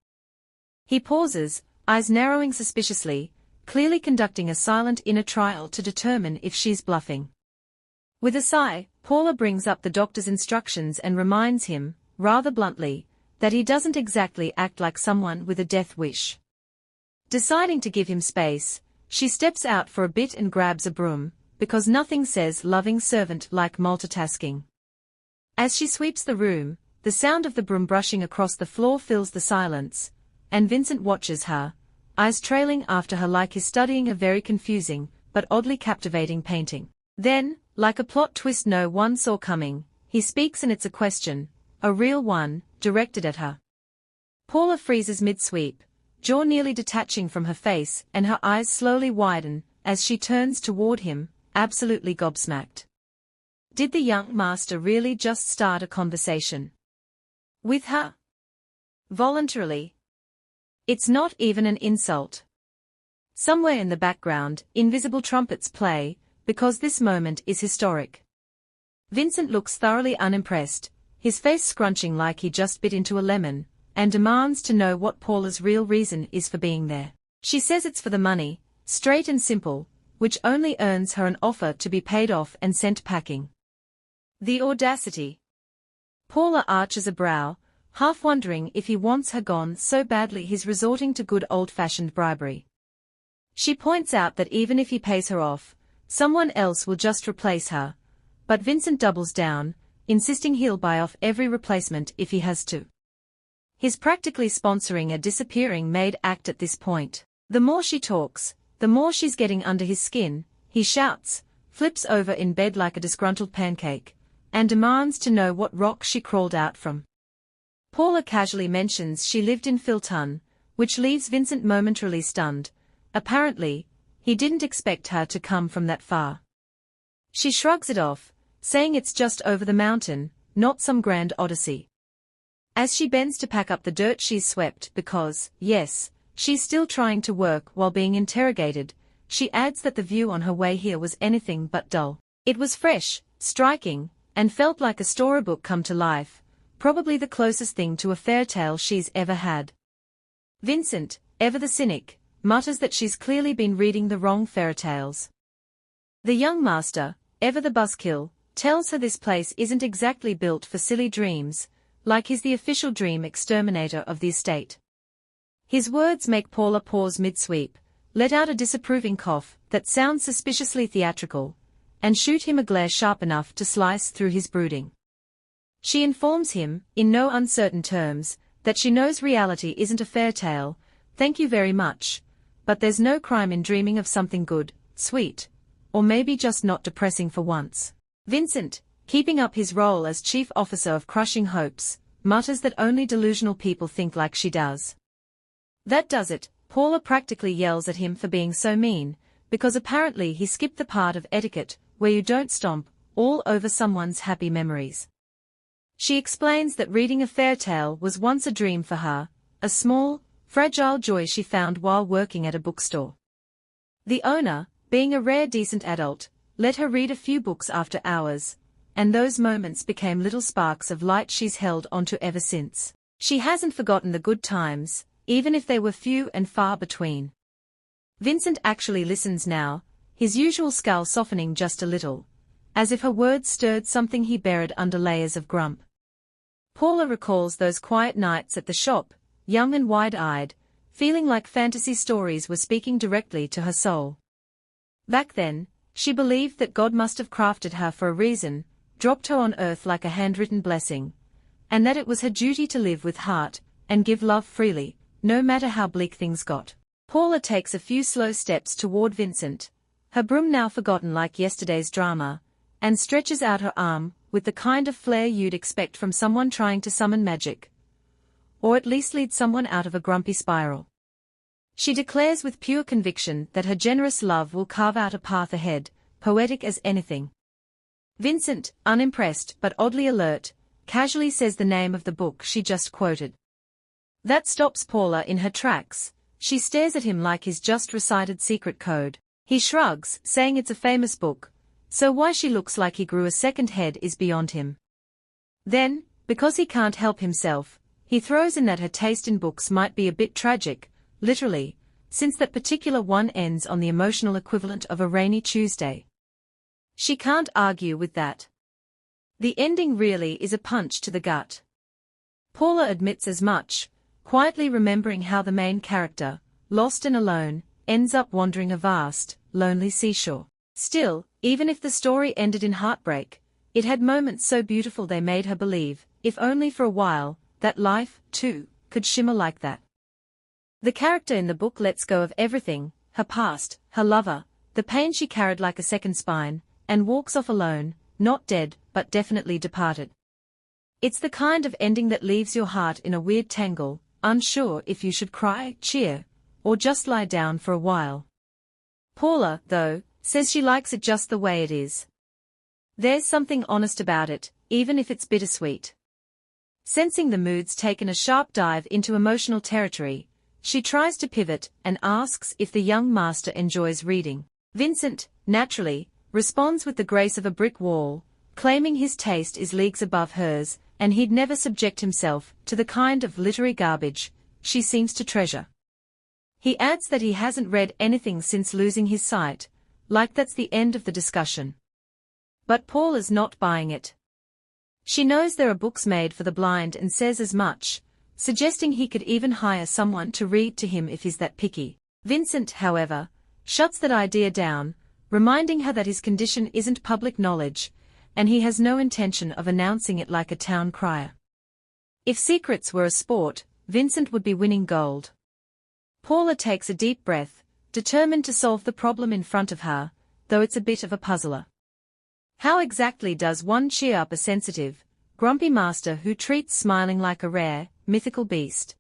Speaker 1: He pauses, eyes narrowing suspiciously, clearly conducting a silent inner trial to determine if she's bluffing. With a sigh, Paula brings up the doctor's instructions and reminds him, rather bluntly, that he doesn't exactly act like someone with a death wish. Deciding to give him space, she steps out for a bit and grabs a broom, because nothing says loving servant like multitasking. As she sweeps the room, the sound of the broom brushing across the floor fills the silence, and Vincent watches her, eyes trailing after her like he's studying a very confusing, but oddly captivating painting. Then, like a plot twist no one saw coming, he speaks, and it's a question, a real one, directed at her. Paula freezes mid-sweep, jaw nearly detaching from her face, and her eyes slowly widen, as she turns toward him, absolutely gobsmacked. Did the young master really just start a conversation with her? Voluntarily? It's not even an insult. Somewhere in the background, invisible trumpets play, because this moment is historic. Vincent looks thoroughly unimpressed, his face scrunching like he just bit into a lemon, and demands to know what Paula's real reason is for being there. She says it's for the money, straight and simple, which only earns her an offer to be paid off and sent packing. The audacity! Paula arches a brow, half wondering if he wants her gone so badly he's resorting to good old-fashioned bribery. She points out that even if he pays her off, someone else will just replace her, but Vincent doubles down, insisting he'll buy off every replacement if he has to. He's practically sponsoring a disappearing Maid act at this point. The more she talks, the more she's getting under his skin, he shouts, flips over in bed like a disgruntled pancake, and demands to know what rock she crawled out from. Paula casually mentions she lived in Filton, which leaves Vincent momentarily stunned. Apparently, he didn't expect her to come from that far. She shrugs it off, saying it's just over the mountain, not some grand odyssey. As she bends to pack up the dirt she's swept because, yes, she's still trying to work while being interrogated, she adds that the view on her way here was anything but dull. It was fresh, striking, and felt like a storybook come to life, probably the closest thing to a fairy tale she's ever had. Vincent, ever the cynic, mutters that she's clearly been reading the wrong fairy tales. The young master, ever the buzzkill, tells her this place isn't exactly built for silly dreams, like he's the official dream exterminator of the estate. His words make Paula pause mid-sweep, let out a disapproving cough that sounds suspiciously theatrical, and shoot him a glare sharp enough to slice through his brooding. She informs him, in no uncertain terms, that she knows reality isn't a fairy tale, thank you very much, but there's no crime in dreaming of something good, sweet, or maybe just not depressing for once. Vincent, keeping up his role as chief officer of crushing hopes, mutters that only delusional people think like she does. That does it, Paula practically yells at him for being so mean, because apparently he skipped the part of etiquette where you don't stomp all over someone's happy memories. She explains that reading a fairy tale was once a dream for her, a small, fragile joy she found while working at a bookstore. The owner, being a rare decent adult, let her read a few books after hours, and those moments became little sparks of light she's held onto ever since. She hasn't forgotten the good times, even if they were few and far between. Vincent actually listens now, his usual scowl softening just a little, as if her words stirred something he buried under layers of grump. Paula recalls those quiet nights at the shop, young and wide-eyed, feeling like fantasy stories were speaking directly to her soul. Back then, she believed that God must have crafted her for a reason, dropped her on earth like a handwritten blessing, and that it was her duty to live with heart, and give love freely, no matter how bleak things got. Paula takes a few slow steps toward Vincent, her broom now forgotten like yesterday's drama, and stretches out her arm with the kind of flair you'd expect from someone trying to summon magic, or at least lead someone out of a grumpy spiral. She declares with pure conviction that her generous love will carve out a path ahead, poetic as anything. Vincent, unimpressed but oddly alert, casually says the name of the book she just quoted. That stops Paula in her tracks. She stares at him like he's just recited secret code. He shrugs, saying it's a famous book, so why she looks like he grew a second head is beyond him. Then, because he can't help himself, he throws in that her taste in books might be a bit tragic, literally, since that particular one ends on the emotional equivalent of a rainy Tuesday. She can't argue with that. The ending really is a punch to the gut. Paula admits as much, quietly remembering how the main character, lost and alone, ends up wandering a vast, lonely seashore. Still, even if the story ended in heartbreak, it had moments so beautiful they made her believe, if only for a while, that life, too, could shimmer like that. The character in the book lets go of everything, her past, her lover, the pain she carried like a second spine, and walks off alone, not dead, but definitely departed. It's the kind of ending that leaves your heart in a weird tangle, unsure if you should cry, cheer, or just lie down for a while. Paula, though, says she likes it just the way it is. There's something honest about it, even if it's bittersweet. Sensing the mood's taken a sharp dive into emotional territory, she tries to pivot and asks if the young master enjoys reading. Vincent, naturally, responds with the grace of a brick wall, claiming his taste is leagues above hers, and he'd never subject himself to the kind of literary garbage she seems to treasure. He adds that he hasn't read anything since losing his sight, like that's the end of the discussion. But Paula's not buying it. She knows there are books made for the blind and says as much, suggesting he could even hire someone to read to him if he's that picky. Vincent, however, shuts that idea down, reminding her that his condition isn't public knowledge, and he has no intention of announcing it like a town crier. If secrets were a sport, Vincent would be winning gold. Paula takes a deep breath, determined to solve the problem in front of her, though it's a bit of a puzzler. How exactly does one cheer up a sensitive, grumpy master who treats smiling like a rare, mythical beast?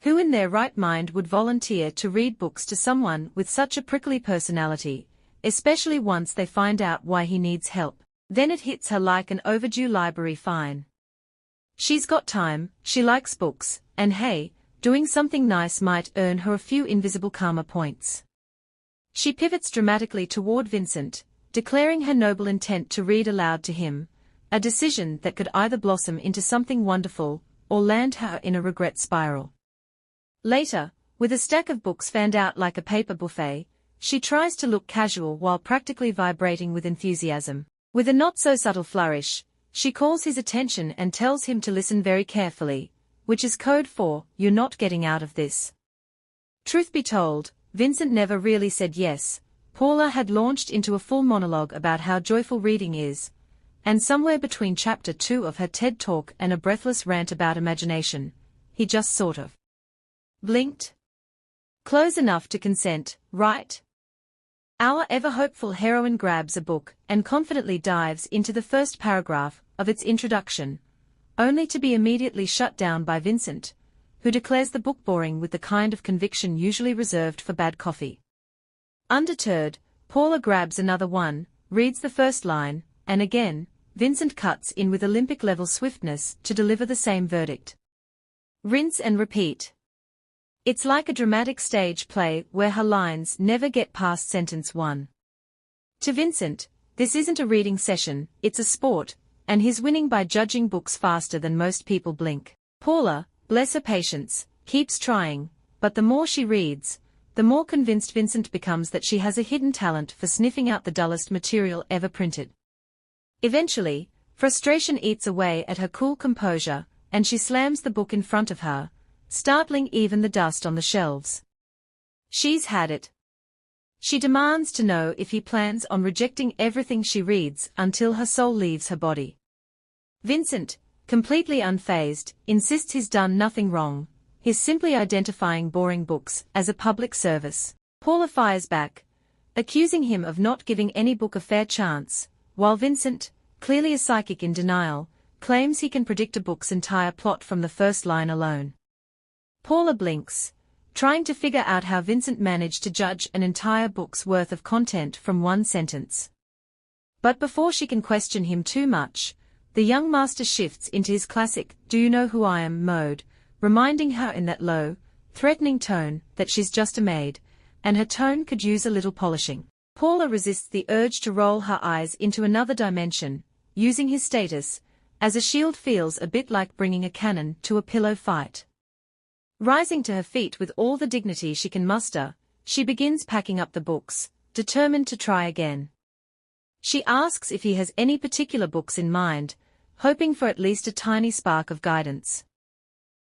Speaker 1: Who in their right mind would volunteer to read books to someone with such a prickly personality, especially once they find out why he needs help? Then it hits her like an overdue library fine. She's got time, she likes books, and hey, doing something nice might earn her a few invisible karma points. She pivots dramatically toward Vincent, declaring her noble intent to read aloud to him, a decision that could either blossom into something wonderful or land her in a regret spiral. Later, with a stack of books fanned out like a paper buffet, she tries to look casual while practically vibrating with enthusiasm. With a not-so-subtle flourish, she calls his attention and tells him to listen very carefully, which is code for, "You're not getting out of this." Truth be told, Vincent never really said yes. Paula had launched into a full monologue about how joyful reading is, and somewhere between chapter 2 of her TED Talk and a breathless rant about imagination, he just sort of blinked. Close enough to consent, right? Our ever-hopeful heroine grabs a book and confidently dives into the first paragraph of its introduction, only to be immediately shut down by Vincent, who declares the book boring with the kind of conviction usually reserved for bad coffee. Undeterred, Paula grabs another one, reads the first line, and again, Vincent cuts in with Olympic-level swiftness to deliver the same verdict. Rinse and repeat. It's like a dramatic stage play where her lines never get past sentence 1. To Vincent, this isn't a reading session, it's a sport, and he's winning by judging books faster than most people blink. Paula, bless her patience, keeps trying, but the more she reads, the more convinced Vincent becomes that she has a hidden talent for sniffing out the dullest material ever printed. Eventually, frustration eats away at her cool composure, and she slams the book in front of her, startling even the dust on the shelves. She's had it. She demands to know if he plans on rejecting everything she reads until her soul leaves her body. Vincent, completely unfazed, insists he's done nothing wrong. He's simply identifying boring books as a public service. Paula fires back, accusing him of not giving any book a fair chance, while Vincent, clearly a psychic in denial, claims he can predict a book's entire plot from the first line alone. Paula blinks, trying to figure out how Vincent managed to judge an entire book's worth of content from one sentence. But before she can question him too much, the young master shifts into his classic "Do you know who I am" mode, reminding her in that low, threatening tone that she's just a maid, and her tone could use a little polishing. Paula resists the urge to roll her eyes into another dimension, using his status as a shield feels a bit like bringing a cannon to a pillow fight. Rising to her feet with all the dignity she can muster, she begins packing up the books, determined to try again. She asks if he has any particular books in mind, hoping for at least a tiny spark of guidance.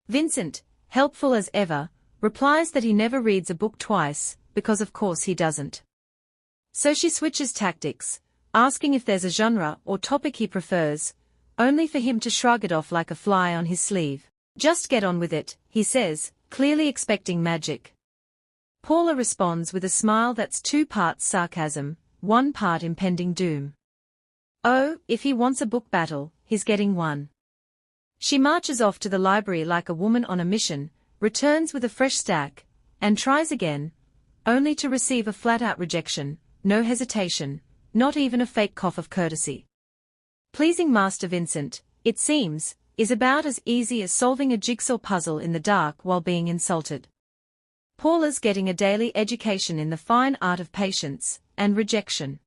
Speaker 1: Vincent, helpful as ever, replies that he never reads a book twice, because of course he doesn't. So she switches tactics, asking if there's a genre or topic he prefers, only for him to shrug it off like a fly on his sleeve. "Just get on with it," he says, clearly expecting magic. Paula responds with a smile that's 2 parts sarcasm, 1 part impending doom. Oh, if he wants a book battle, he's getting one. She marches off to the library like a woman on a mission, returns with a fresh stack, and tries again, only to receive a flat-out rejection, no hesitation, not even a fake cough of courtesy. Pleasing Master Vincent, it seems, is about as easy as solving a jigsaw puzzle in the dark while being insulted. Paula's getting a daily education in the fine art of patience and rejection.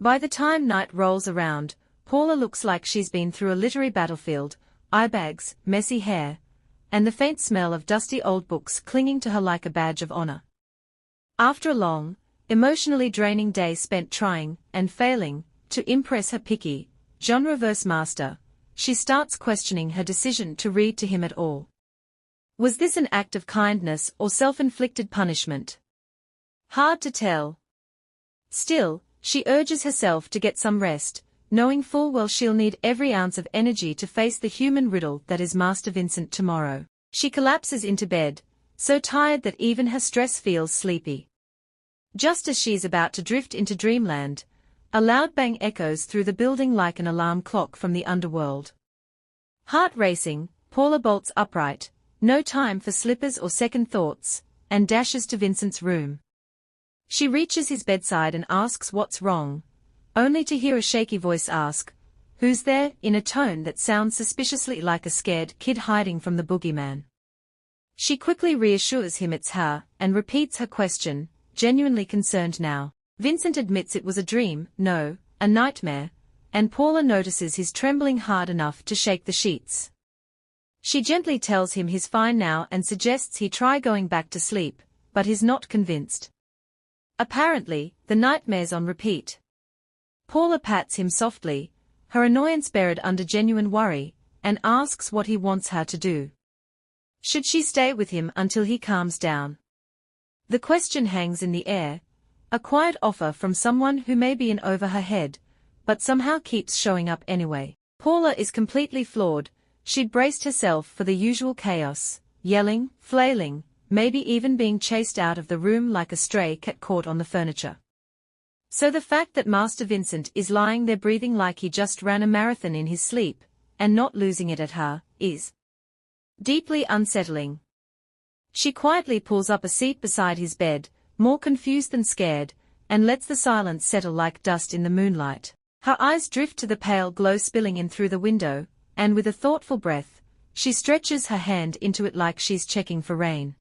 Speaker 1: By the time night rolls around, Paula looks like she's been through a literary battlefield, eye bags, messy hair, and the faint smell of dusty old books clinging to her like a badge of honor. After a long, emotionally draining day spent trying, and failing, to impress her picky, genre-verse master, she starts questioning her decision to read to him at all. Was this an act of kindness or self-inflicted punishment? Hard to tell. Still, she urges herself to get some rest, knowing full well she'll need every ounce of energy to face the human riddle that is Master Vincent tomorrow. She collapses into bed, so tired that even her stress feels sleepy. Just as she's about to drift into dreamland, a loud bang echoes through the building like an alarm clock from the underworld. Heart racing, Paula bolts upright, no time for slippers or second thoughts, and dashes to Vincent's room. She reaches his bedside and asks what's wrong, only to hear a shaky voice ask, "Who's there?" in a tone that sounds suspiciously like a scared kid hiding from the boogeyman. She quickly reassures him it's her, and repeats her question, genuinely concerned now. Vincent admits it was a dream, no, a nightmare, and Paula notices he's trembling hard enough to shake the sheets. She gently tells him he's fine now and suggests he try going back to sleep, but he's not convinced. Apparently, the nightmare's on repeat. Paula pats him softly, her annoyance buried under genuine worry, and asks what he wants her to do. Should she stay with him until he calms down? The question hangs in the air, a quiet offer from someone who may be in over her head, but somehow keeps showing up anyway. Paula is completely floored. She'd braced herself for the usual chaos, yelling, flailing, maybe even being chased out of the room like a stray cat caught on the furniture. So the fact that Master Vincent is lying there breathing like he just ran a marathon in his sleep, and not losing it at her, is deeply unsettling. She quietly pulls up a seat beside his bed, more confused than scared, and lets the silence settle like dust in the moonlight. Her eyes drift to the pale glow spilling in through the window, and with a thoughtful breath, she stretches her hand into it like she's checking for rain.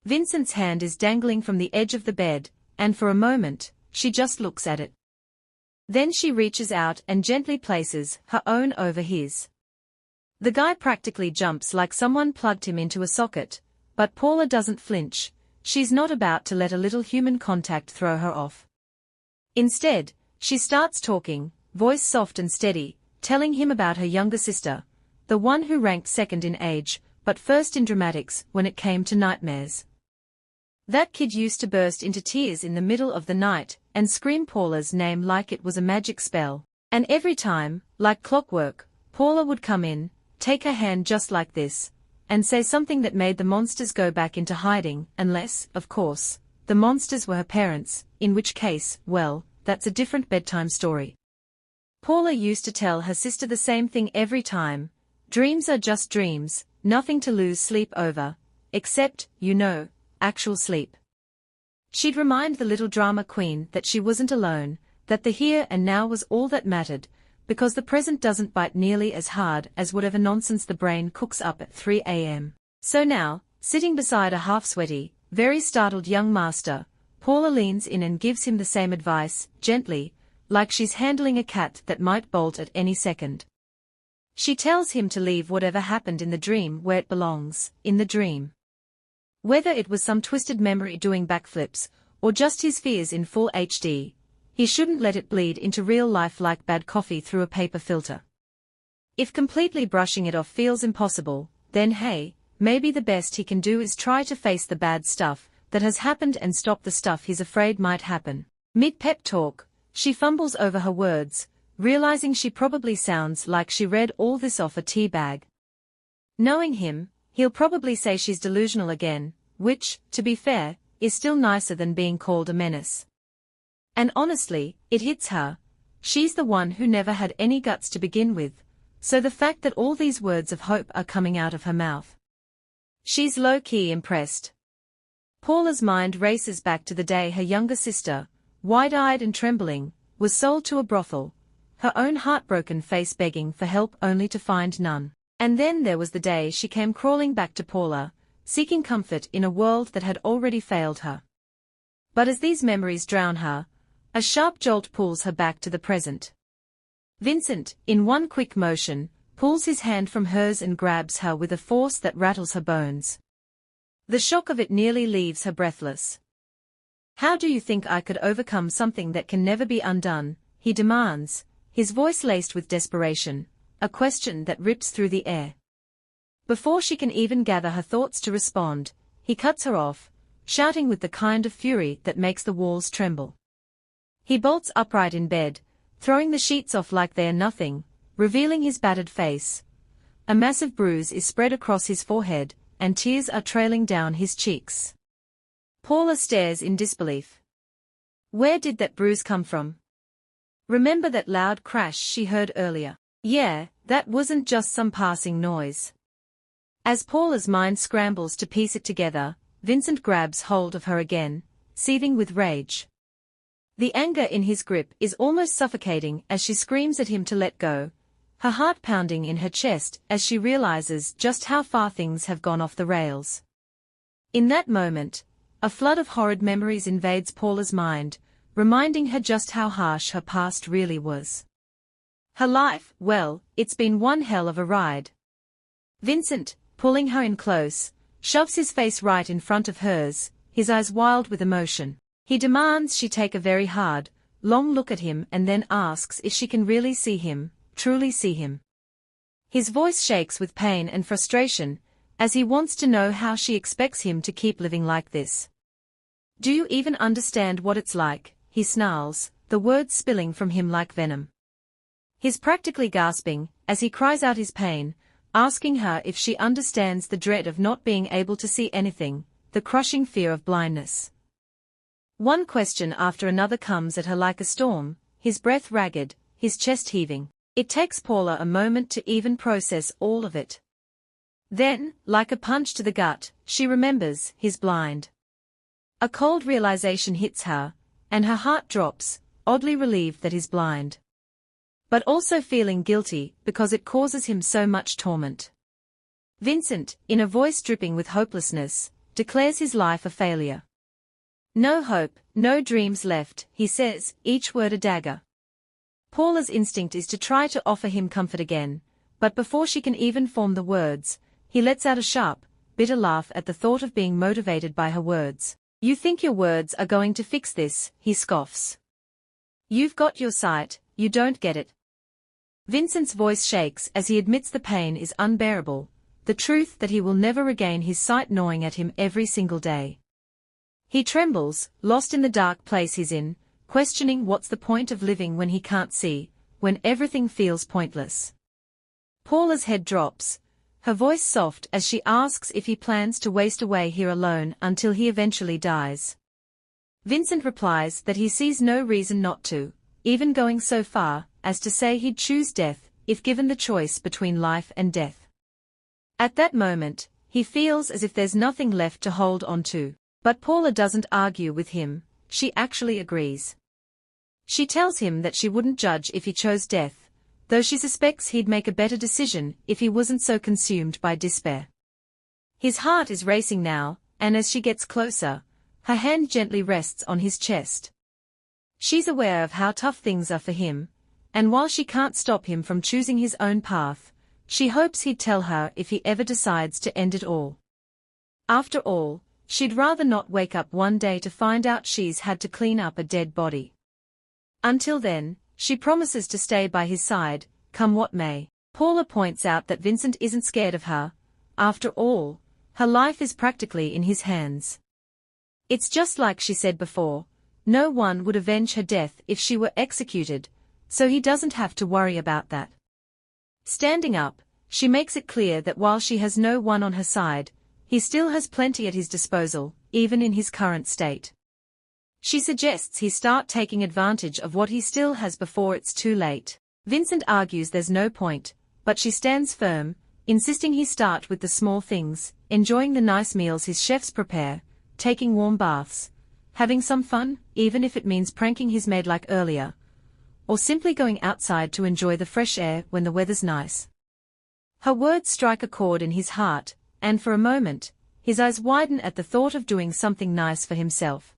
Speaker 1: Vincent's hand is dangling from the edge of the bed, and for a moment, she just looks at it. Then she reaches out and gently places her own over his. The guy practically jumps like someone plugged him into a socket, but Paula doesn't flinch. She's not about to let a little human contact throw her off. Instead, she starts talking, voice soft and steady, telling him about her younger sister, the one who ranked second in age, but first in dramatics when it came to nightmares. That kid used to burst into tears in the middle of the night and scream Paula's name like it was a magic spell. And every time, like clockwork, Paula would come in, take her hand just like this, and say something that made the monsters go back into hiding, unless, of course, the monsters were her parents, in which case, well, that's a different bedtime story. Paula used to tell her sister the same thing every time: dreams are just dreams, nothing to lose sleep over, except, actual sleep. She'd remind the little drama queen that she wasn't alone, that the here and now was all that mattered, because the present doesn't bite nearly as hard as whatever nonsense the brain cooks up at 3 a.m. So now, sitting beside a half-sweaty, very startled young master, Paula leans in and gives him the same advice, gently, like she's handling a cat that might bolt at any second. She tells him to leave whatever happened in the dream where it belongs, in the dream. Whether it was some twisted memory doing backflips, or just his fears in full HD, he shouldn't let it bleed into real life like bad coffee through a paper filter. If completely brushing it off feels impossible, then hey, maybe the best he can do is try to face the bad stuff that has happened and stop the stuff he's afraid might happen. Mid-pep talk, she fumbles over her words, realizing she probably sounds like she read all this off a tea bag. Knowing him, he'll probably say she's delusional again, which, to be fair, is still nicer than being called a menace. And honestly, it hits her. She's the one who never had any guts to begin with, so the fact that all these words of hope are coming out of her mouth, she's low-key impressed. Paula's mind races back to the day her younger sister, wide-eyed and trembling, was sold to a brothel, her own heartbroken face begging for help only to find none. And then there was the day she came crawling back to Paula, seeking comfort in a world that had already failed her. But as these memories drown her, A sharp jolt pulls her back to the present. Vincent, in one quick motion, pulls his hand from hers and grabs her with a force that rattles her bones. The shock of it nearly leaves her breathless. "How do you think I could overcome something that can never be undone?" he demands, his voice laced with desperation, a question that rips through the air. Before she can even gather her thoughts to respond, he cuts her off, shouting with the kind of fury that makes the walls tremble. He bolts upright in bed, throwing the sheets off like they're nothing, revealing his battered face. A massive bruise is spread across his forehead, and tears are trailing down his cheeks. Paula stares in disbelief. Where did that bruise come from? Remember that loud crash she heard earlier? Yeah, that wasn't just some passing noise. As Paula's mind scrambles to piece it together, Vincent grabs hold of her again, seething with rage. The anger in his grip is almost suffocating as she screams at him to let go, her heart pounding in her chest as she realizes just how far things have gone off the rails. In that moment, a flood of horrid memories invades Paula's mind, reminding her just how harsh her past really was. Her life, well, it's been one hell of a ride. Vincent, pulling her in close, shoves his face right in front of hers, his eyes wild with emotion. He demands she take a very hard, long look at him and then asks if she can really see him, truly see him. His voice shakes with pain and frustration, as he wants to know how she expects him to keep living like this. "Do you even understand what it's like?" he snarls, the words spilling from him like venom. He's practically gasping, as he cries out his pain, asking her if she understands the dread of not being able to see anything, the crushing fear of blindness. One question after another comes at her like a storm, his breath ragged, his chest heaving. It takes Paula a moment to even process all of it. Then, like a punch to the gut, she remembers he's blind. A cold realization hits her, and her heart drops, oddly relieved that he's blind. But also feeling guilty because it causes him so much torment. Vincent, in a voice dripping with hopelessness, declares his life a failure. "No hope, no dreams left," he says, each word a dagger. Paula's instinct is to try to offer him comfort again, but before she can even form the words, he lets out a sharp, bitter laugh at the thought of being motivated by her words. "You think your words are going to fix this," he scoffs. "You've got your sight, you don't get it." Vincent's voice shakes as he admits the pain is unbearable, the truth that he will never regain his sight gnawing at him every single day. He trembles, lost in the dark place he's in, questioning what's the point of living when he can't see, when everything feels pointless. Paula's head drops, her voice soft as she asks if he plans to waste away here alone until he eventually dies. Vincent replies that he sees no reason not to, even going so far as to say he'd choose death if given the choice between life and death. At that moment, he feels as if there's nothing left to hold on to. But Paula doesn't argue with him, she actually agrees. She tells him that she wouldn't judge if he chose death, though she suspects he'd make a better decision if he wasn't so consumed by despair. His heart is racing now, and as she gets closer, her hand gently rests on his chest. She's aware of how tough things are for him, and while she can't stop him from choosing his own path, she hopes he'd tell her if he ever decides to end it all. After all, she'd rather not wake up one day to find out she's had to clean up a dead body. Until then, she promises to stay by his side, come what may. Paula points out that Vincent isn't scared of her. After all, her life is practically in his hands. It's just like she said before, no one would avenge her death if she were executed, so he doesn't have to worry about that. Standing up, she makes it clear that while she has no one on her side, he still has plenty at his disposal, even in his current state. She suggests he start taking advantage of what he still has before it's too late. Vincent argues there's no point, but she stands firm, insisting he start with the small things, enjoying the nice meals his chefs prepare, taking warm baths, having some fun, even if it means pranking his maid like earlier, or simply going outside to enjoy the fresh air when the weather's nice. Her words strike a chord in his heart, and for a moment, his eyes widen at the thought of doing something nice for himself.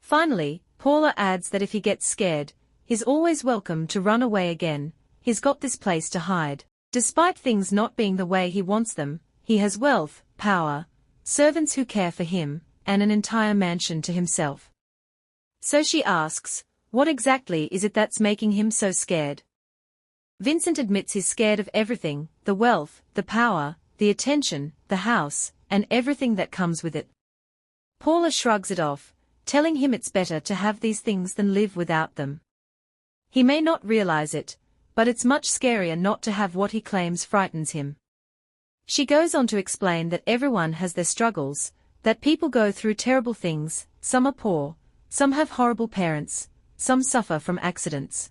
Speaker 1: Finally, Paula adds that if he gets scared, he's always welcome to run away again, he's got this place to hide. Despite things not being the way he wants them, he has wealth, power, servants who care for him, and an entire mansion to himself. So she asks, what exactly is it that's making him so scared? Vincent admits he's scared of everything, the wealth, the power, the attention, the house, and everything that comes with it. Paula shrugs it off, telling him it's better to have these things than live without them. He may not realize it, but it's much scarier not to have what he claims frightens him. She goes on to explain that everyone has their struggles, that people go through terrible things, some are poor, some have horrible parents, some suffer from accidents.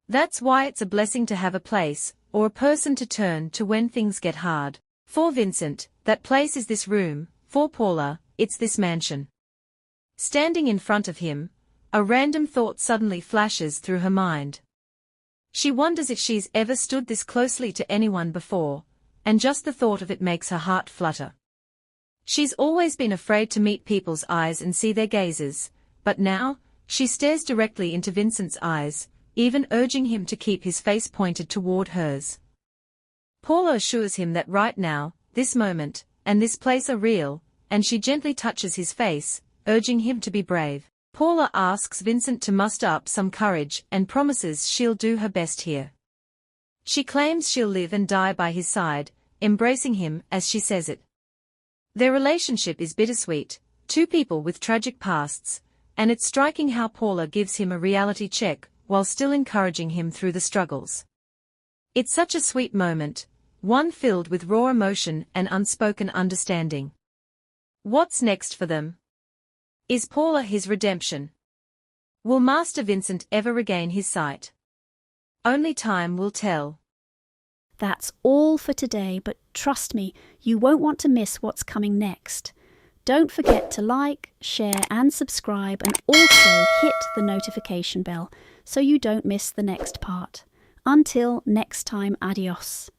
Speaker 1: That's why it's a blessing to have a place, or a person to turn to when things get hard. For Vincent, that place is this room, for Paula, it's this mansion. Standing in front of him, a random thought suddenly flashes through her mind. She wonders if she's ever stood this closely to anyone before, and just the thought of it makes her heart flutter. She's always been afraid to meet people's eyes and see their gazes, but now, she stares directly into Vincent's eyes, even urging him to keep his face pointed toward hers. Paula assures him that right now, this moment, and this place are real, and she gently touches his face, urging him to be brave. Paula asks Vincent to muster up some courage and promises she'll do her best here. She claims she'll live and die by his side, embracing him as she says it. Their relationship is bittersweet, two people with tragic pasts, and it's striking how Paula gives him a reality check while still encouraging him through the struggles. It's such a sweet moment, one filled with raw emotion and unspoken understanding. What's next for them? Is Paula his redemption? Will Master Vincent ever regain his sight? Only time will tell.
Speaker 2: That's all for today, but trust me, you won't want to miss what's coming next. Don't forget to like, share and subscribe, and also hit the notification bell so you don't miss the next part. Until next time, adios.